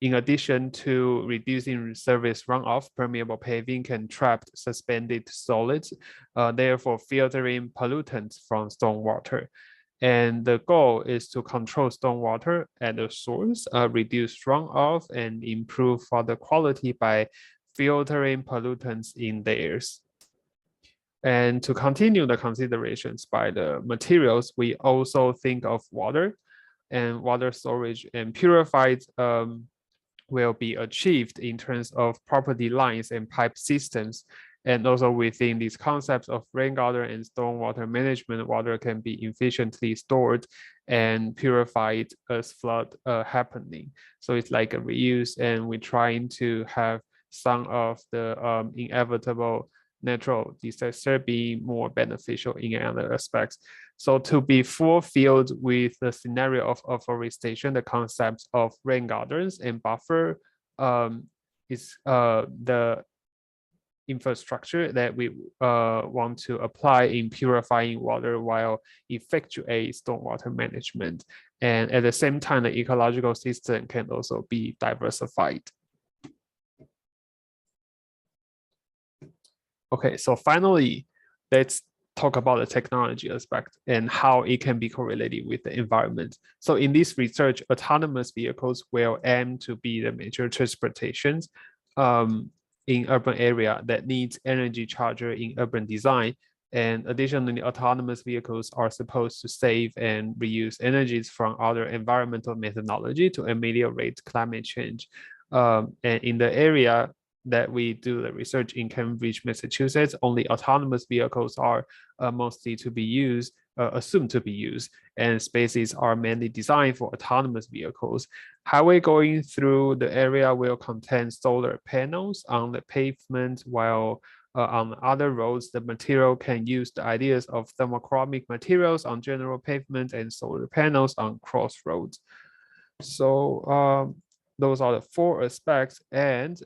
In addition to reducing surface runoff, permeable paving can trap suspended solids, therefore filtering pollutants from stormwater. And the goal is to control stormwater at the source, reduce runoff, and improve water quality by filtering pollutants in theirs. And to continue the considerations by the materials, we also think of water, and water storage and purified will be achieved in terms of property lines and pipe systems. And also within these concepts of rainwater and stormwater management, water can be efficiently stored and purified as flood happening. So it's like a reuse, and we're trying to have some of the inevitable natural disaster be more beneficial in other aspects. So to be fulfilled with the scenario of afforestation, the concepts of rain gardens and buffer is the infrastructure that we want to apply in purifying water while effectuate stormwater management. And at the same time, the ecological system can also be diversified. Okay, so finally, let's talk about the technology aspect and how it can be correlated with the environment. So in this research, autonomous vehicles will aim to be the major transportations in urban area that needs energy charger in urban design. And additionally, autonomous vehicles are supposed to save and reuse energies from other environmental methodology to ameliorate climate change. And in the area that we do the research in Cambridge, Massachusetts, only autonomous vehicles are mostly to be used, assumed to be used, and spaces are mainly designed for autonomous vehicles. Highway going through the area will contain solar panels on the pavement, while on other roads, the material can use the ideas of thermochromic materials on general pavement and solar panels on crossroads. So those are the 4 aspects, and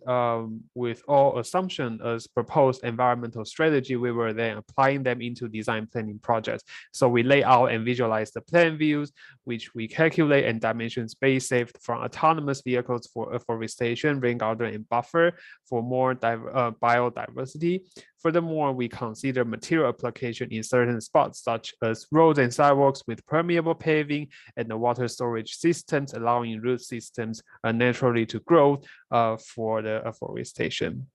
with all assumption as proposed environmental strategy, we were then applying them into design planning projects. So we lay out and visualize the plan views, which we calculate and dimension space saved from autonomous vehicles for afforestation, rain garden, and buffer for more biodiversity. Furthermore, we consider material application in certain spots, such as roads and sidewalks with permeable paving and the water storage systems, allowing root systems naturally to grow for the afforestation.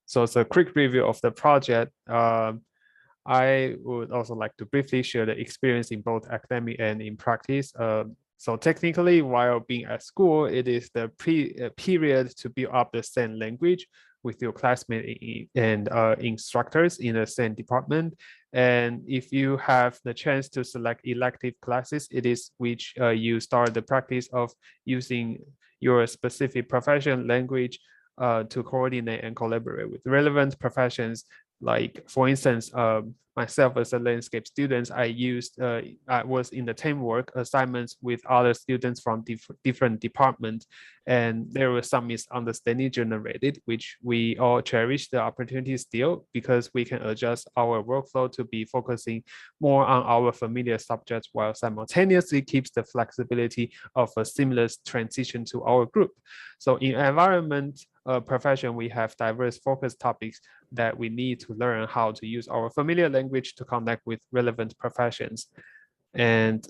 So it's a quick review of the project. I would also like to briefly share the experience in both academic and in practice. So technically, while being at school, it is the period to build up the same language with your classmates and instructors in the same department. And if you have the chance to select elective classes, it is which you start the practice of using your specific profession language to coordinate and collaborate with relevant professions. Like, for instance, myself as a landscape student, I was in the teamwork assignments with other students from different departments, and there was some misunderstanding generated, which we all cherish the opportunity still, because we can adjust our workflow to be focusing more on our familiar subjects while simultaneously keeps the flexibility of a seamless transition to our group. So in environment profession, we have diverse focus topics that we need to learn how to use our familiar language to connect with relevant professions. And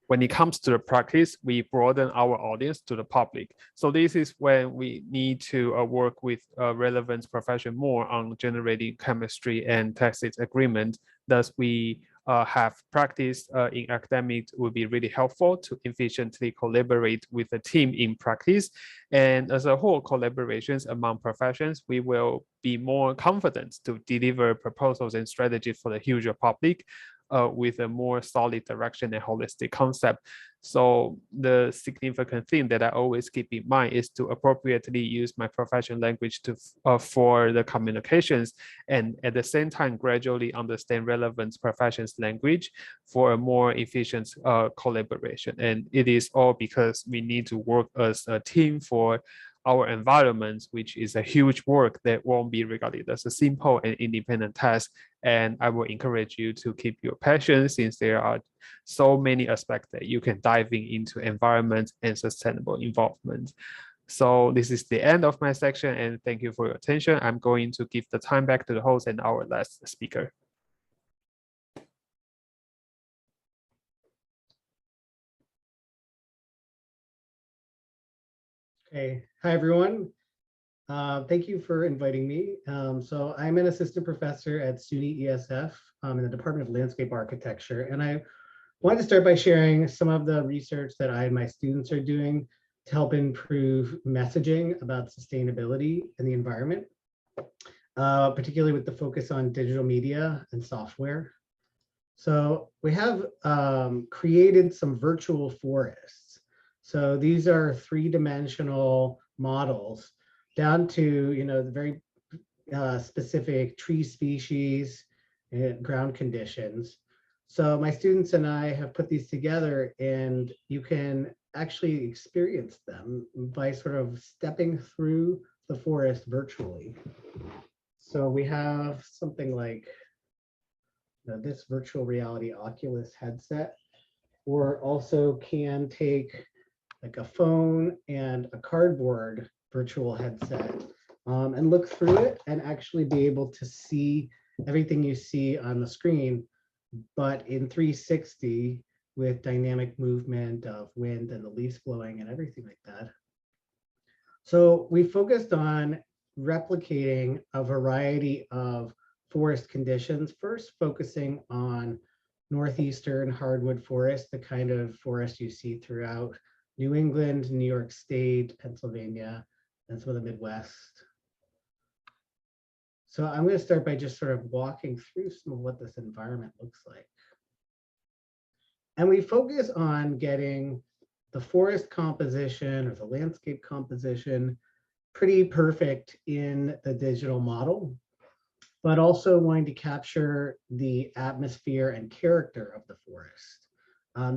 when it comes to the practice, we broaden our audience to the public. So this is when we need to work with relevant profession more on generating chemistry and tacit agreement. Thus, we have practice in academics would be really helpful to efficiently collaborate with the team in practice. And as a whole, collaborations among professions, we will be more confident to deliver proposals and strategies for the huge public. with a more solid direction and holistic concept. So the significant thing that I always keep in mind is to appropriately use my professional language to for the communications, and at the same time gradually understand relevant professions language for a more efficient collaboration. And it is all because we need to work as a team for our environment, which is a huge work that won't be regarded as a simple and independent task. And I will encourage you to keep your passion, since there are so many aspects that you can dive into environment and sustainable involvement. So this is the end of my section, and thank you for your attention. I'm going to give the time back to the host and our last speaker. Okay, hi everyone. Thank you for inviting me. So I'm an assistant professor at SUNY ESF in the Department of Landscape Architecture, and I wanted to start by sharing some of the research that I and my students are doing to help improve messaging about sustainability and the environment, particularly with the focus on digital media and software. So we have created some virtual forests. So these are three-dimensional models down to, the very specific tree species and ground conditions. So my students and I have put these together, and you can actually experience them by sort of stepping through the forest virtually. So we have something like this virtual reality Oculus headset, or also can take like a phone and a cardboard virtual headset and look through it and actually be able to see everything you see on the screen, but in 360 with dynamic movement of wind and the leaves blowing and everything like that. So we focused on replicating a variety of forest conditions, first focusing on northeastern hardwood forest, the kind of forest you see throughout New England, New York State, Pennsylvania, and some of the Midwest. So I'm going to start by just sort of walking through some of what this environment looks like. And we focus on getting the forest composition or the landscape composition pretty perfect in the digital model, but also wanting to capture the atmosphere and character of the forest.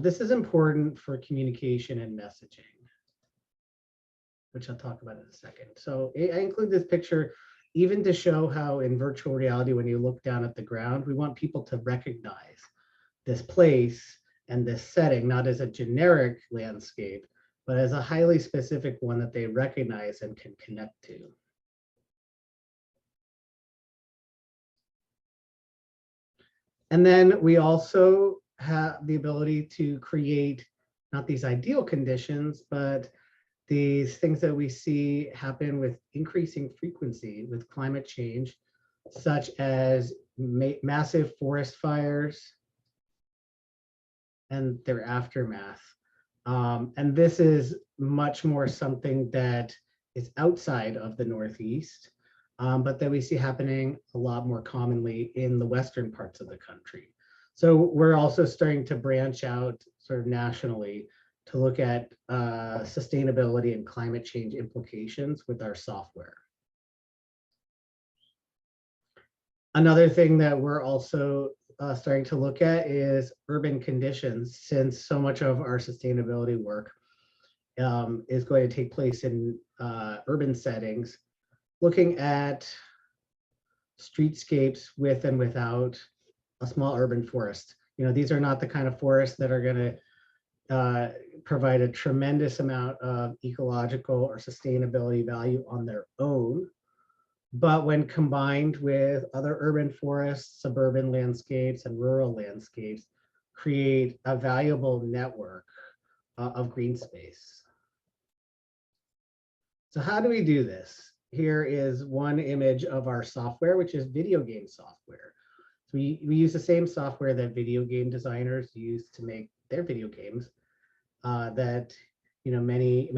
This is important for communication and messaging, which I'll talk about in a second. So I include this picture even to show how in virtual reality, when you look down at the ground, we want people to recognize this place and this setting, not as a generic landscape, but as a highly specific one that they recognize and can connect to. And then we also have the ability to create not these ideal conditions, but these things that we see happen with increasing frequency with climate change, such as massive forest fires and their aftermath. And this is much more something that is outside of the Northeast, but that we see happening a lot more commonly in the western parts of the country. So we're also starting to branch out sort of nationally to look at sustainability and climate change implications with our software. Another thing that we're also starting to look at is urban conditions, since so much of our sustainability work is going to take place in urban settings, looking at streetscapes with and without a small urban forest. These are not the kind of forests that are going to provide a tremendous amount of ecological or sustainability value on their own. But when combined with other urban forests, suburban landscapes, and rural landscapes, create a valuable network of green space. So how do we do this? Here is one image of our software, which is video game software. So we use the same software that video game designers use to make their video games that many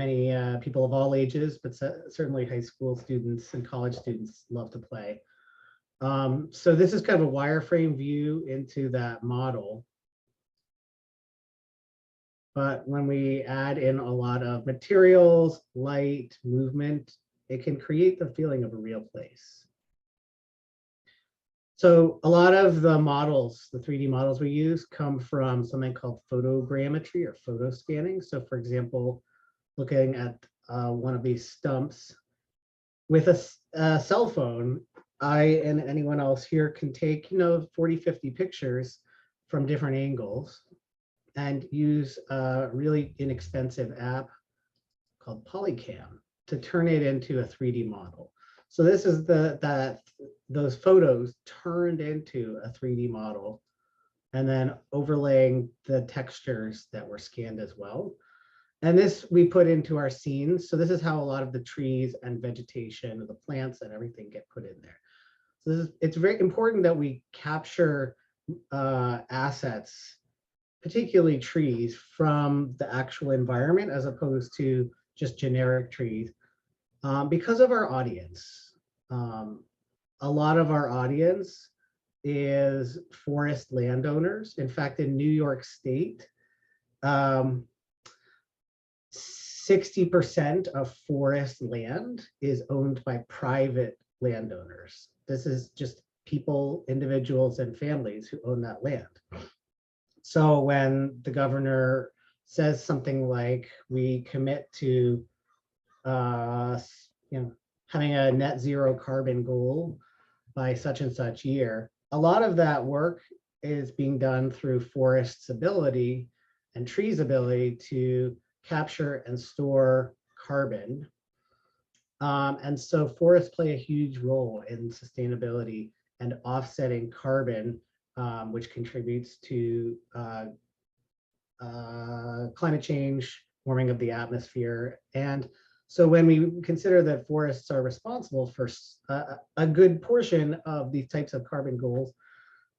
people of all ages, but certainly high school students and college students love to play. So this is kind of a wireframe view into that model. But when we add in a lot of materials, light, movement, it can create the feeling of a real place. So a lot of the models, the 3D models we use, come from something called photogrammetry or photo scanning. So for example, looking at one of these stumps with a cell phone, I and anyone else here can take, 40, 50 pictures from different angles and use a really inexpensive app called Polycam to turn it into a 3D model. So this is those photos turned into a 3D model and then overlaying the textures that were scanned as well. And this we put into our scenes. So this is how a lot of the trees and vegetation, the plants and everything get put in there. So it's very important that we capture assets, particularly trees, from the actual environment as opposed to just generic trees, because of our audience. A lot of our audience is forest landowners. In fact, in New York State, 60% of forest land is owned by private landowners. This is just people, individuals, and families who own that land. So when the governor says something like, we commit to having a net zero carbon goal by such and such year, a lot of that work is being done through forest's ability and trees' ability to capture and store carbon. And so forests play a huge role in sustainability and offsetting carbon, which contributes to climate change, warming of the atmosphere. And so when we consider that forests are responsible for a good portion of these types of carbon goals,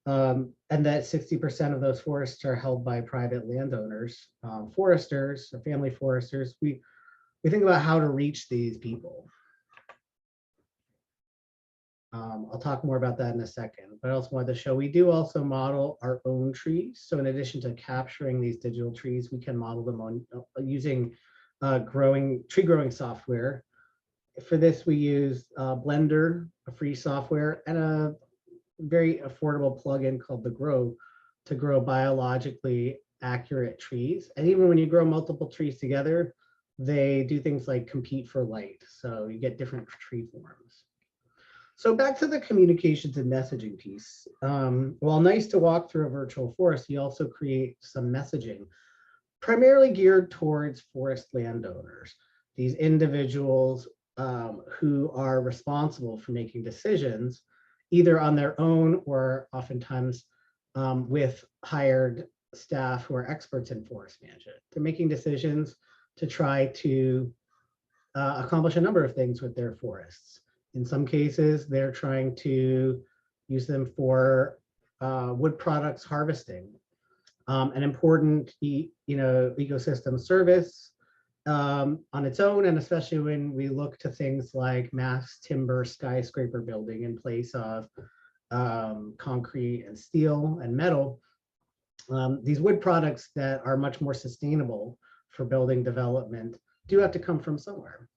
and that 60% of those forests are held by private landowners, foresters or family foresters, we think about how to reach these people. I'll talk more about that in a second, but I also wanted to show we do also model our own trees. So in addition to capturing these digital trees, we can model them on using tree growing software. For this, we use Blender, a free software, and a very affordable plugin called The Grow to grow biologically accurate trees. And even when you grow multiple trees together, they do things like compete for light. So you get different tree forms. So back to the communications and messaging piece. While nice to walk through a virtual forest, you also create some messaging, primarily geared towards forest landowners, these individuals who are responsible for making decisions, either on their own or oftentimes with hired staff who are experts in forest management. They're making decisions to try to accomplish a number of things with their forests. In some cases, they're trying to use them for wood products harvesting, an important ecosystem service on its own, and especially when we look to things like mass timber skyscraper building in place of concrete and steel and metal. These wood products that are much more sustainable for building development do have to come from somewhere.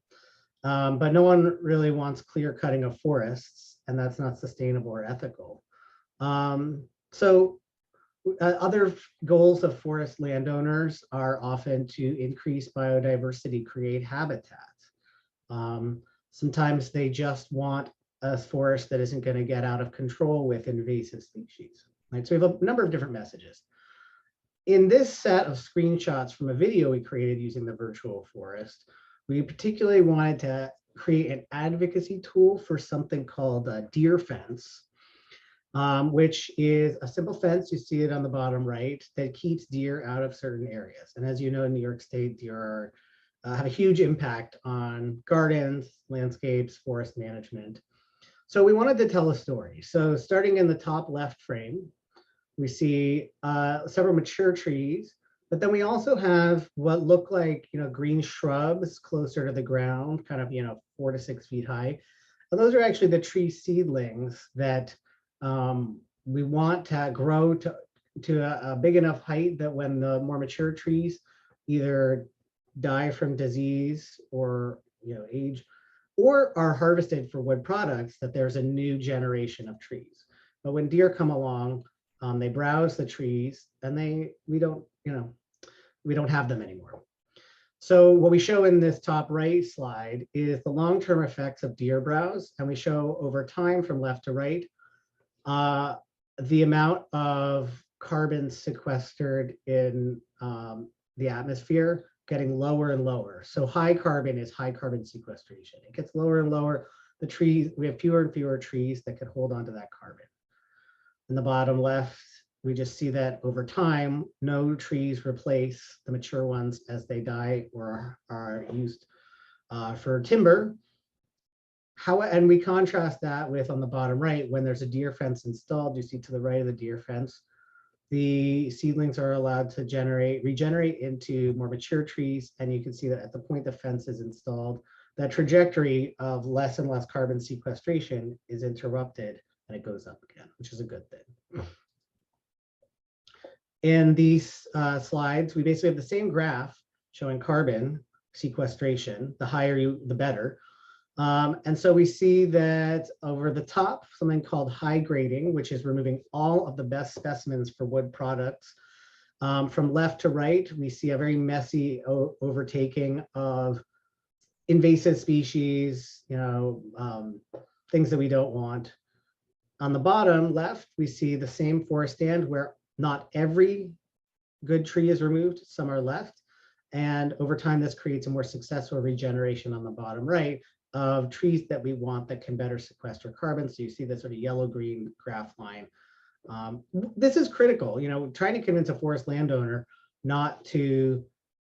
But no one really wants clear cutting of forests, and that's not sustainable or ethical. Other goals of forest landowners are often to increase biodiversity, create habitats. Sometimes they just want a forest that isn't going to get out of control with invasive species. Right? So we have a number of different messages. In this set of screenshots from a video we created using the virtual forest, we particularly wanted to create an advocacy tool for something called a deer fence, which is a simple fence, you see it on the bottom right, that keeps deer out of certain areas. And as you know, in New York State, deer have a huge impact on gardens, landscapes, forest management. So we wanted to tell a story. So starting in the top left frame, we see several mature trees, but then we also have what look like green shrubs closer to the ground, kind of 4 to 6 feet high. And those are actually the tree seedlings that we want to grow to a big enough height that when the more mature trees either die from disease or age, or are harvested for wood products, that there's a new generation of trees. But when deer come along, they browse the trees, and we don't have them anymore. So what we show in this top right slide is the long-term effects of deer browse, and we show over time from left to right the amount of carbon sequestered in the atmosphere getting lower and lower. So high carbon is high carbon sequestration. It gets lower and lower. The trees, we have fewer and fewer trees that can hold onto that carbon. In the bottom left, we just see that over time, no trees replace the mature ones as they die or are used for timber. And we contrast that with, on the bottom right, when there's a deer fence installed, you see to the right of the deer fence, the seedlings are allowed to regenerate into more mature trees. And you can see that at the point the fence is installed, that trajectory of less and less carbon sequestration is interrupted and it goes up again, which is a good thing. In these slides, we basically have the same graph showing carbon sequestration. The higher the better. And so we see that over the top, something called high grading, which is removing all of the best specimens for wood products. From left to right, we see a very messy overtaking of invasive species, things that we don't want. On the bottom left, we see the same forest stand where not every good tree is removed, some are left. And over time, this creates a more successful regeneration on the bottom right of trees that we want that can better sequester carbon. So you see this sort of yellow-green graph line. This is critical, trying to convince a forest landowner not to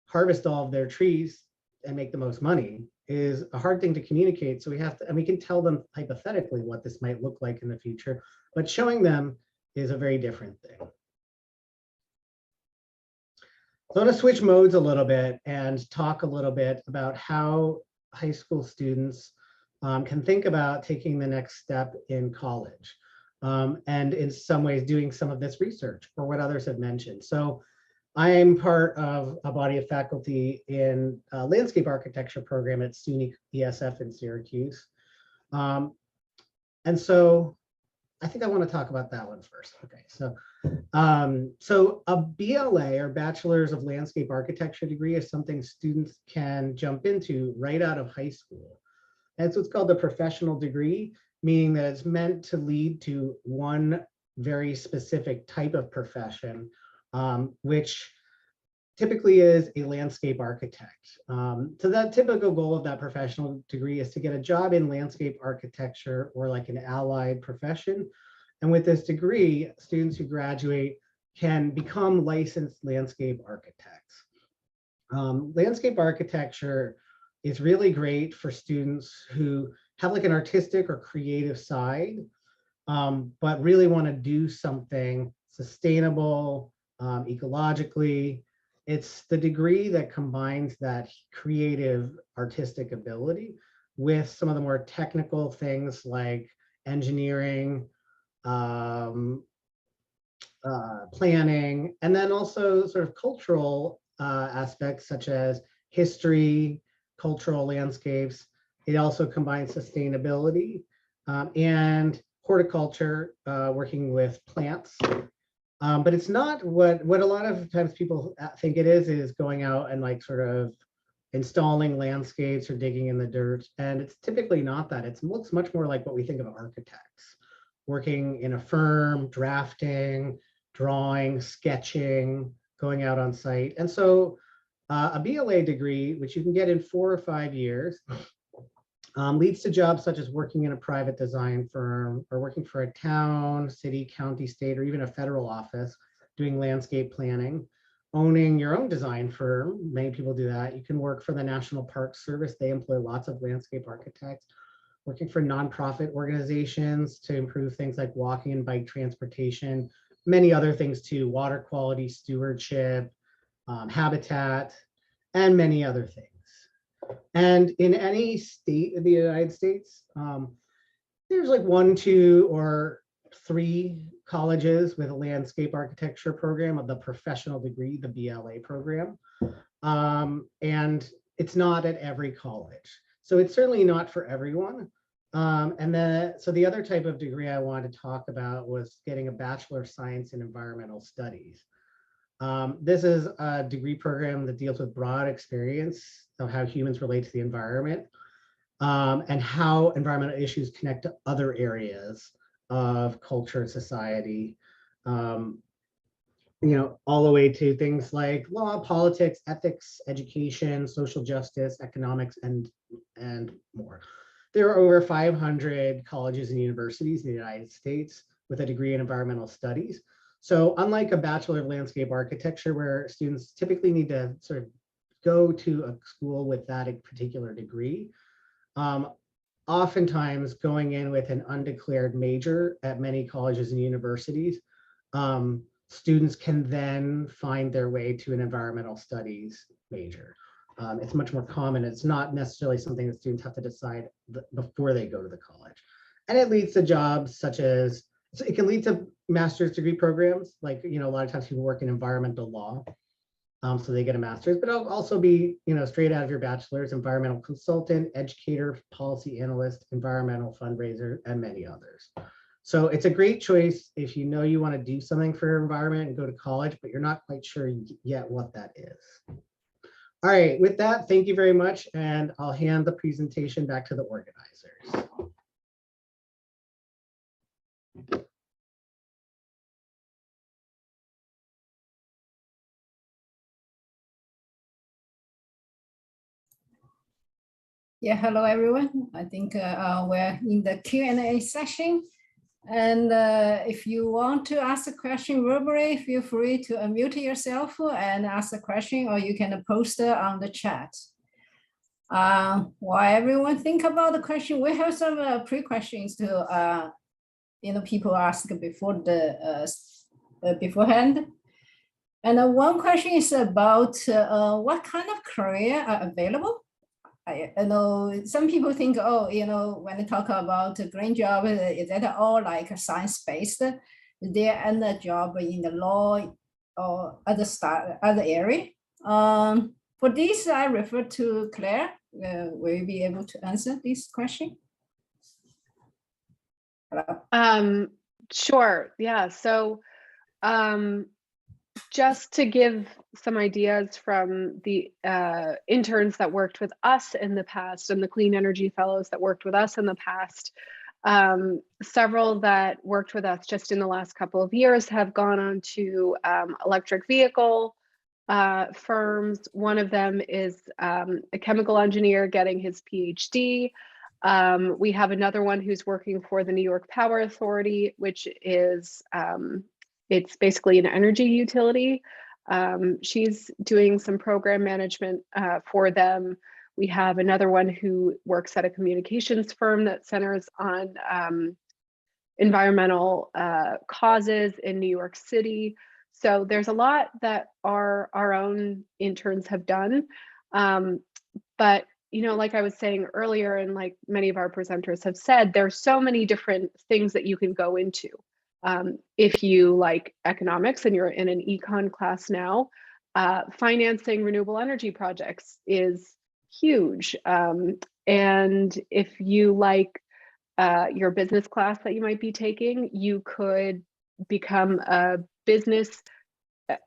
harvest all of their trees and make the most money is a hard thing to communicate. So we have to, and we can tell them hypothetically what this might look like in the future, but showing them is a very different thing. So I want to switch modes a little bit and talk a little bit about how high school students can think about taking the next step in college and in some ways doing some of this research or what others have mentioned. So I am part of a body of faculty in a landscape architecture program at SUNY ESF in Syracuse. And so I think I want to talk about that one first. Okay, so a BLA or Bachelor's of Landscape Architecture degree is something students can jump into right out of high school. And so it's called the professional degree, meaning that it's meant to lead to one very specific type of profession, which typically is a landscape architect. So that typical goal of that professional degree is to get a job in landscape architecture or like an allied profession. And with this degree, students who graduate can become licensed landscape architects. Landscape architecture is really great for students who have like an artistic or creative side, but really want to do something sustainable, ecologically. It's the degree that combines that creative artistic ability with some of the more technical things like engineering, planning, and then also sort of cultural aspects such as history, cultural landscapes. It also combines sustainability and horticulture, working with plants. But it's not what a lot of times people think it is going out and like sort of installing landscapes or digging in the dirt. And it's typically not that. It looks much more like what we think of architects, working in a firm, drafting, drawing, sketching, going out on site. And so a BLA degree, which you can get in 4 or 5 years, leads to jobs such as working in a private design firm or working for a town, city, county, state, or even a federal office doing landscape planning, owning your own design firm. Many people do that. You can work for the National Park Service. They employ lots of landscape architects, working for nonprofit organizations to improve things like walking and bike transportation, many other things too, water quality, stewardship, habitat, and many other things. And in any state of the United States, there's like 1, 2, or 3 colleges with a landscape architecture program of the professional degree, the BLA program. And it's not at every college. So it's certainly not for everyone. So the other type of degree I wanted to talk about was getting a Bachelor of Science in Environmental Studies. This is a degree program that deals with broad experience of how humans relate to the environment, and how environmental issues connect to other areas of culture and society, all the way to things like law, politics, ethics, education, social justice, economics, and more. There are over 500 colleges and universities in the United States with a degree in environmental studies. So unlike a Bachelor of Landscape Architecture, where students typically need to sort of go to a school with that particular degree, oftentimes going in with an undeclared major at many colleges and universities, students can then find their way to an environmental studies major. It's much more common. It's not necessarily something that students have to decide before they go to the college. And it leads to jobs such as, so it can lead to master's degree programs, like, a lot of times people work in environmental law, so they get a master's, but it'll also be, straight out of your bachelor's, environmental consultant, educator, policy analyst, environmental fundraiser, and many others. So it's a great choice if you know you want to do something for your environment and go to college, but you're not quite sure yet what that is. All right, with that, thank you very much, and I'll hand the presentation back to the organizers. Yeah, hello everyone. I think we're in the Q&A session. And if you want to ask a question verbally, feel free to unmute yourself and ask the question, or you can post it on the chat. While everyone think about the question, we have some pre-questions to people ask before the beforehand. And one question is about what kind of career are available. I know some people think, when they talk about a green job, is that all like science-based? Is there any job in the law or other area? For this, I refer to Claire. Will you be able to answer this question? Hello? Sure. Yeah. So just to give some ideas from the interns that worked with us in the past and the clean energy fellows that worked with us in the past, several that worked with us just in the last couple of years have gone on to electric vehicle firms. One of them is a chemical engineer getting his PhD. We have another one who's working for the New York Power Authority, which is it's basically an energy utility. She's doing some program management for them. We have another one who works at a communications firm that centers on environmental causes in New York City. So there's a lot that our own interns have done. But like I was saying earlier, and like many of our presenters have said, there's so many different things that you can go into. If you like economics and you're in an econ class now, financing renewable energy projects is huge. And if you like your business class that you might be taking, you could become a business,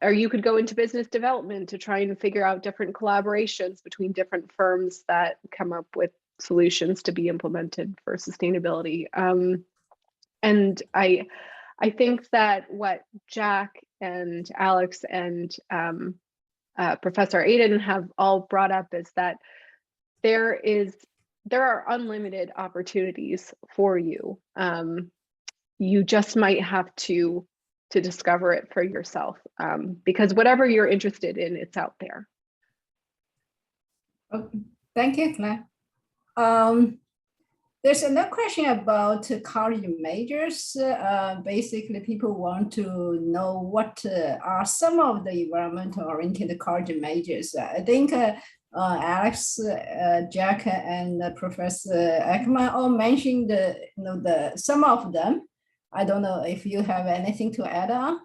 or you could go into business development to try and figure out different collaborations between different firms that come up with solutions to be implemented for sustainability. And I think that what Jack and Alex and Professor Aiden have all brought up is that there are unlimited opportunities for you. You just might have to discover it for yourself, because whatever you're interested in, it's out there. Okay. Thank you, Claire. There's another question about college majors. Basically, people want to know what are some of the environmental-oriented college majors. I think Alex, Jack, and Professor Ekman all mentioned some of them. I don't know if you have anything to add on,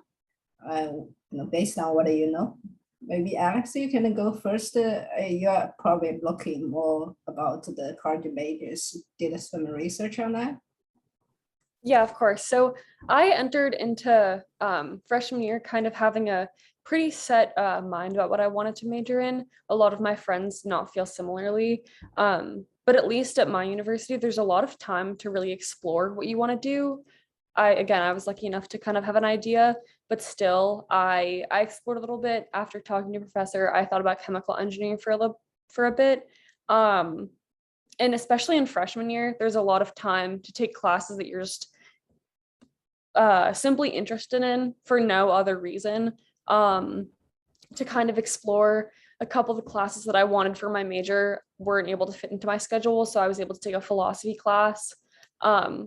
based on what you know. Maybe Alex, you can go first. You're probably looking more about the college majors. Did some research on that? Yeah, of course. So I entered into freshman year kind of having a pretty set mind about what I wanted to major in. A lot of my friends did not feel similarly. But at least at my university, there's a lot of time to really explore what you want to do. I was lucky enough to kind of have an idea, but still I explored a little bit. After talking to a professor, I thought about chemical engineering for a bit. And especially in freshman year, there's a lot of time to take classes that you're just simply interested in for no other reason, to kind of explore. A couple of the classes that I wanted for my major weren't able to fit into my schedule, so I was able to take a philosophy class,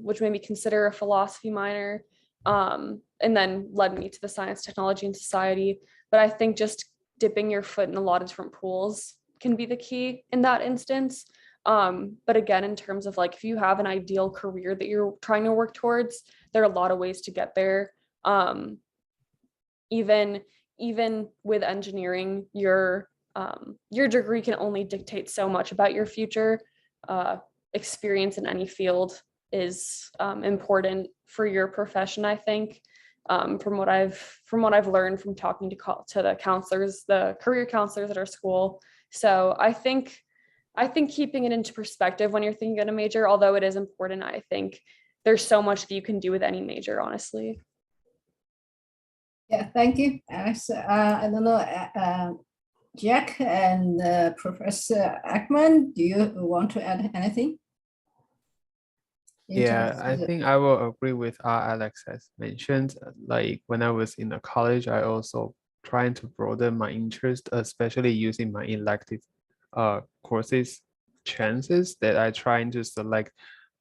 which made me consider a philosophy minor, and then led me to the science, technology, and society. But I think just dipping your foot in a lot of different pools can be the key in that instance. But again, in terms of like, if you have an ideal career that you're trying to work towards, there are a lot of ways to get there. Even with engineering, your degree can only dictate so much about your future. Experience in any field is important for your profession, I think. From what I've learned from talking to the counselors, the career counselors at our school. So I think keeping it into perspective when you're thinking of a major, although it is important, I think there's so much that you can do with any major, honestly. Yeah, thank you, Alex. I don't know, Jack and Professor Ekman, do you want to add anything? Yeah, I think I will agree with Alex has mentioned. Like when I was in the college, I also trying to broaden my interest, especially using my elective courses chances that I trying to select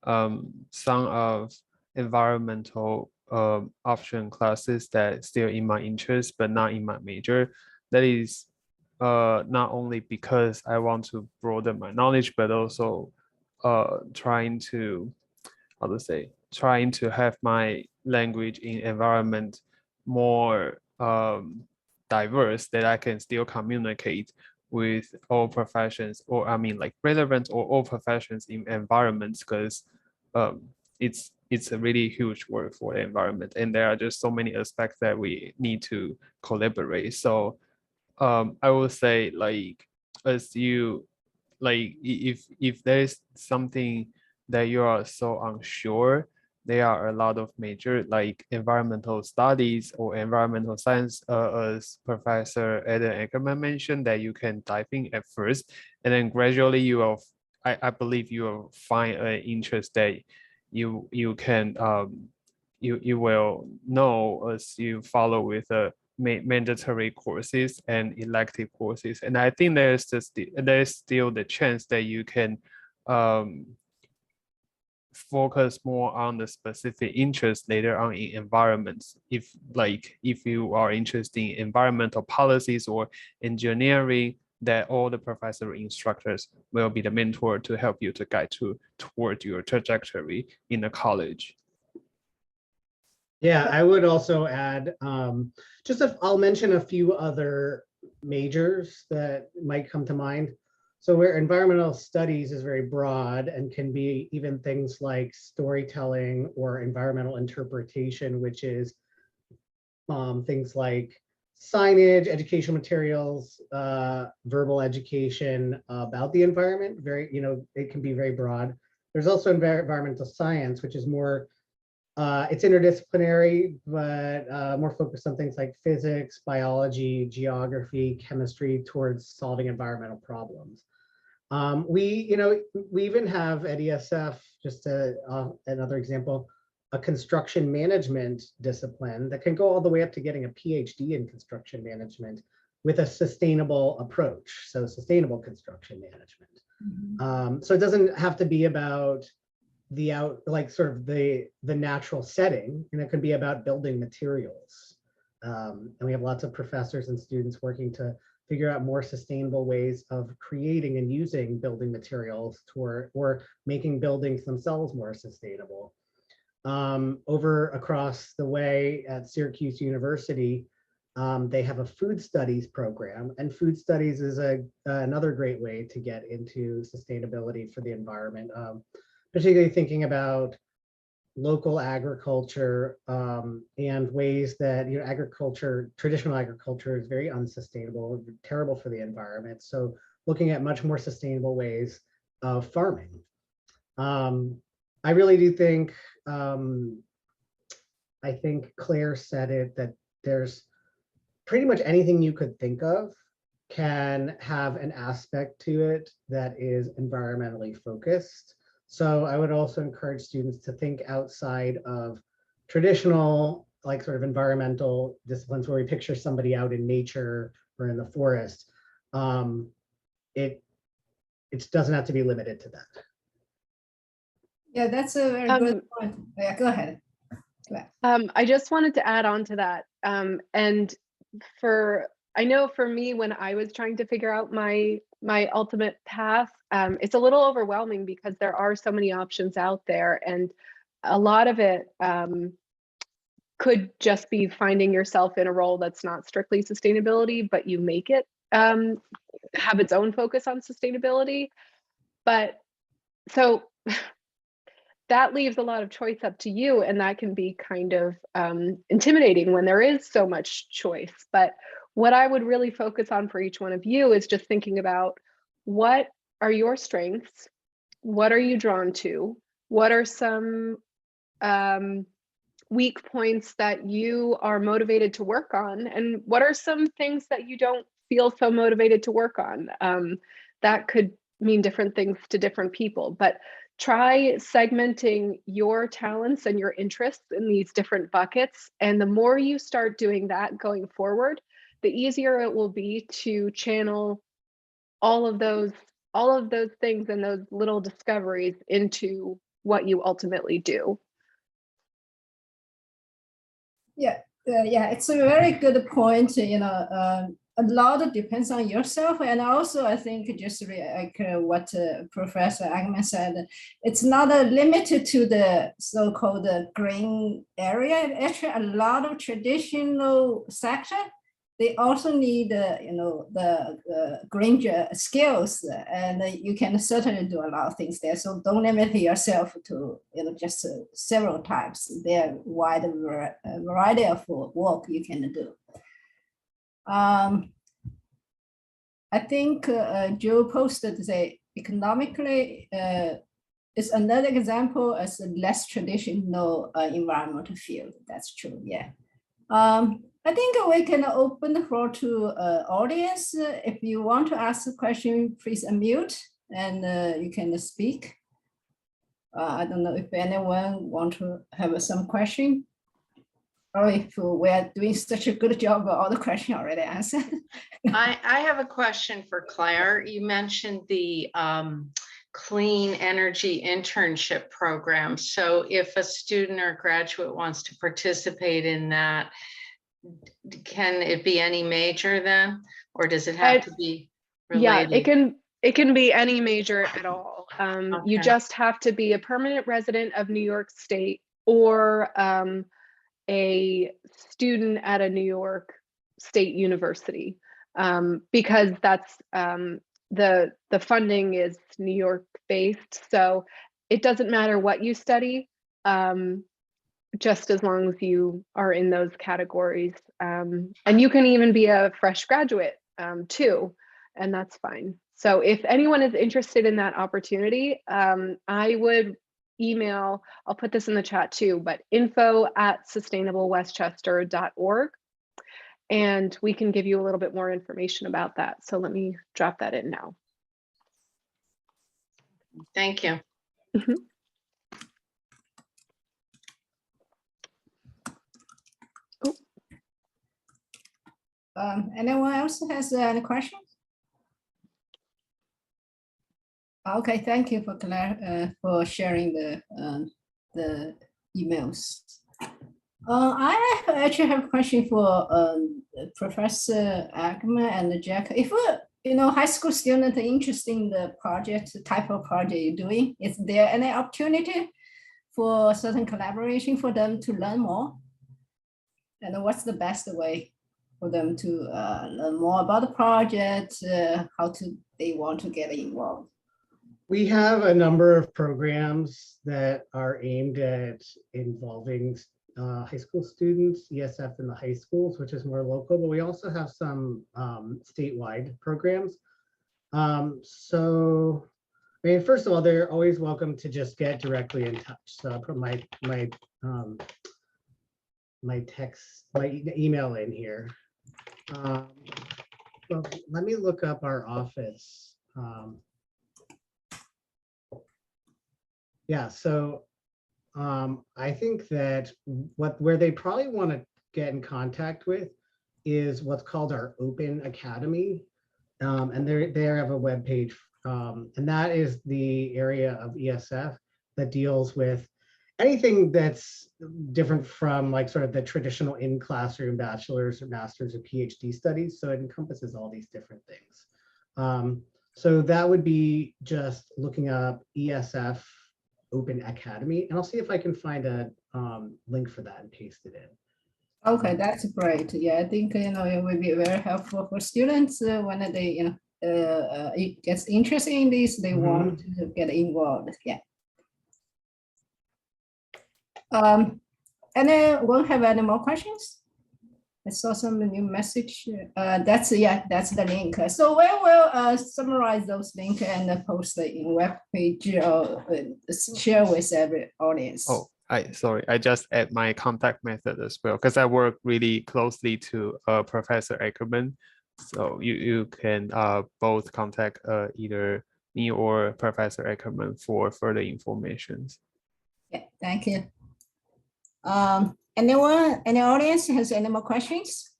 some of environmental option classes that still in my interest but not in my major. That is not only because I want to broaden my knowledge, but also trying to trying to have my language in environment more diverse, that I can still communicate with all professions, or I mean like relevant or all professions in environments, because it's a really huge work for the environment, and there are just so many aspects that we need to collaborate. So I will say, like, as you like, if there is something that you are so unsure, there are a lot of major like environmental studies or environmental science, as Professor Eden Ackerman mentioned, that you can dive in at first, and then gradually you will, I believe you will find an interest that you can you will know as you follow with a mandatory courses and elective courses. And I think there's still the chance that you can focus more on the specific interest later on in environments. If you are interested in environmental policies or engineering, that all the professor instructors will be the mentor to help you to guide toward your trajectory in the college. Yeah, I would also add, I'll mention a few other majors that might come to mind. So where environmental studies is very broad and can be even things like storytelling or environmental interpretation, which is things like signage, educational materials, verbal education about the environment. It can be very broad. There's also environmental science, which is more, it's interdisciplinary, but more focused on things like physics, biology, geography, chemistry, towards solving environmental problems. We even have at ESF, just another example, a construction management discipline that can go all the way up to getting a PhD in construction management with a sustainable approach. So sustainable construction management. Mm-hmm. So it doesn't have to be about the natural setting, and it could be about building materials. And we have lots of professors and students working to figure out more sustainable ways of creating and using building materials or making buildings themselves more sustainable. Over across the way at Syracuse University, they have a food studies program, and food studies is another great way to get into sustainability for the environment, particularly thinking about local agriculture and ways that traditional agriculture is very unsustainable, terrible for the environment. So looking at much more sustainable ways of farming. I really do think, I think Claire said it, that there's pretty much anything you could think of can have an aspect to it that is environmentally focused. So I would also encourage students to think outside of traditional, like sort of environmental disciplines where we picture somebody out in nature or in the forest. It doesn't have to be limited to that. Yeah, that's a very good point. Yeah, go ahead. I just wanted to add on to that. And I know for me, when I was trying to figure out my ultimate path, it's a little overwhelming because there are so many options out there, and a lot of it could just be finding yourself in a role that's not strictly sustainability, but you make it have its own focus on sustainability. But so that leaves a lot of choice up to you, and that can be kind of intimidating when there is so much choice. But what I would really focus on for each one of you is just thinking about, what are your strengths? What are you drawn to? What are some weak points that you are motivated to work on? And what are some things that you don't feel so motivated to work on? That could mean different things to different people, but try segmenting your talents and your interests in these different buckets. And the more you start doing that going forward, the easier it will be to channel all of those things and those little discoveries into what you ultimately do. Yeah, it's a very good point. A lot depends on yourself, and also I think just like what Professor Agman said, it's not limited to the so-called green area. Actually, a lot of traditional sector, they also need the green skills, and you can certainly do a lot of things there. So don't limit yourself to just several types. There are wide variety of work you can do. I think Joe posted say economically is another example as a less traditional environmental field. That's true. Yeah. I think we can open the floor to audience. If you want to ask a question, please unmute and you can speak. I don't know if anyone want to have some question, or if we are doing such a good job, all the questions already answered. I have a question for Claire. You mentioned the clean energy internship program. So if a student or graduate wants to participate in that, can it be any major then, or does it have to be related? Yeah, it can be any major at all. Okay. You just have to be a permanent resident of New York State or a student at a New York State university, because that's the funding is New York based. So it doesn't matter what you study, just as long as you are in those categories. And you can even be a fresh graduate too, and that's fine. So if anyone is interested in that opportunity, I would email, I'll put this in the chat too, but info@sustainablewestchester.org, and we can give you a little bit more information about that. So let me drop that in now. Thank you. Mm-hmm. Anyone else has any questions? Okay, thank you for Claire for sharing the emails. Actually have a question for Professor Ackerman and Jack. If high school student are interested in the project, the type of project you're doing, is there any opportunity for certain collaboration for them to learn more? And what's the best way for them to learn more about the project? How they want to get involved? We have a number of programs that are aimed at involving high school students, ESF in the high schools, which is more local, but we also have some statewide programs. So, I mean, first of all, they're always welcome to just get directly in touch. So I'll put my email in here. Well, let me look up our office. Yeah, so I think that where they probably want to get in contact with is what's called our Open Academy. And they have a webpage, and that is the area of ESF that deals with anything that's different from like sort of the traditional in-classroom bachelor's or master's or PhD studies. So it encompasses all these different things. So that would be just looking up ESF Open Academy, and I'll see if I can find a link for that and paste it in. Okay, that's great. Yeah, I think it will be very helpful for students when they it gets interested in this. They want to get involved. Yeah. Anyone have any more questions? I saw some new message. That's the link. So we will summarize those links and post it in web page or share with every audience. Oh, sorry, I just add my contact method as well, because I work really closely to Professor Ackerman. So you can both contact either me or Professor Ackerman for further information. Yeah, thank you. Anyone, any audience has any more questions?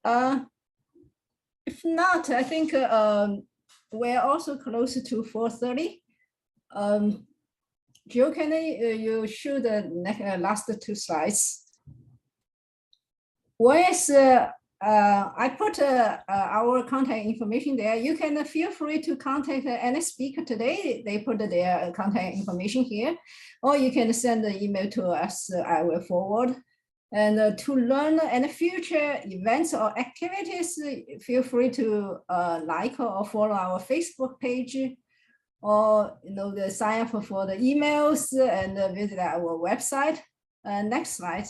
If not, I think we're also closer to 4:30. Joe, can you show the last two slides? One is I put our contact information there. You can feel free to contact any speaker today. They put their contact information here, or you can send an email to us. I will forward. And to learn any future events or activities, feel free to like or follow our Facebook page, or sign up for the emails and visit our website. Next slide.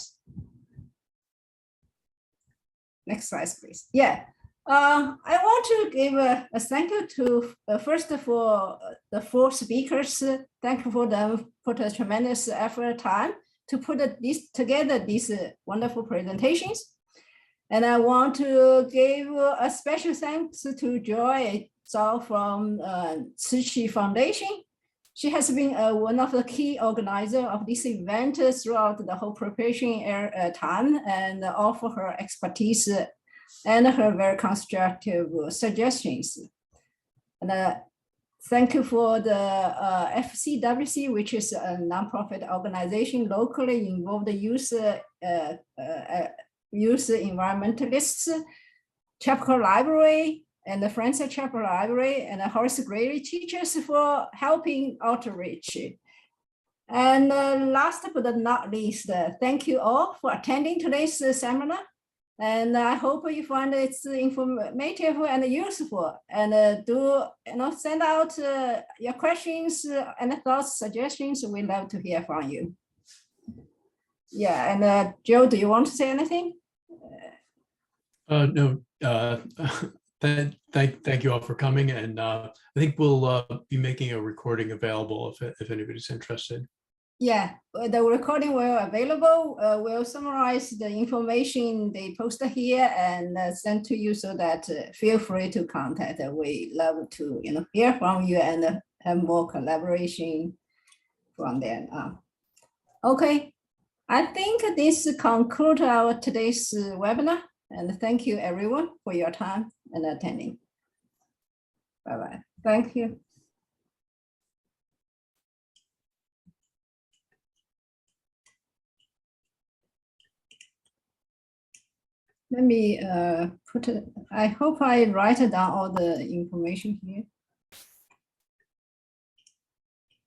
Next slide, please. Yeah, I want to give a thank you to first for the 4 speakers. Thank you for them for the tremendous effort time to put together these wonderful presentations. And I want to give a special thanks to Joy Zhang from Tzu Chi Foundation. She has been one of the key organizers of this event throughout the whole preparation time, and offer her expertise and her very constructive suggestions. And thank you for the FCWC, which is a nonprofit organization locally involved youth environmentalists, Chapel Library, and the Friends of Chapel Library, and the Horace Greeley teachers for helping outreach. And last but not least, thank you all for attending today's seminar. And I hope you find it's informative and useful. And do send out your questions and thoughts, suggestions. We'd love to hear from you. Yeah, and Joe, do you want to say anything? No. Thank you all for coming, and I think we'll be making a recording available if anybody's interested. Yeah, the recording will available. We'll summarize the information they posted here and send to you, so that feel free to contact. We love to hear from you and have more collaboration from there. Okay, I think this concludes our today's webinar, and thank you everyone for your time and attending. Bye-bye. Thank you. Let me put it, I hope I write down all the information here.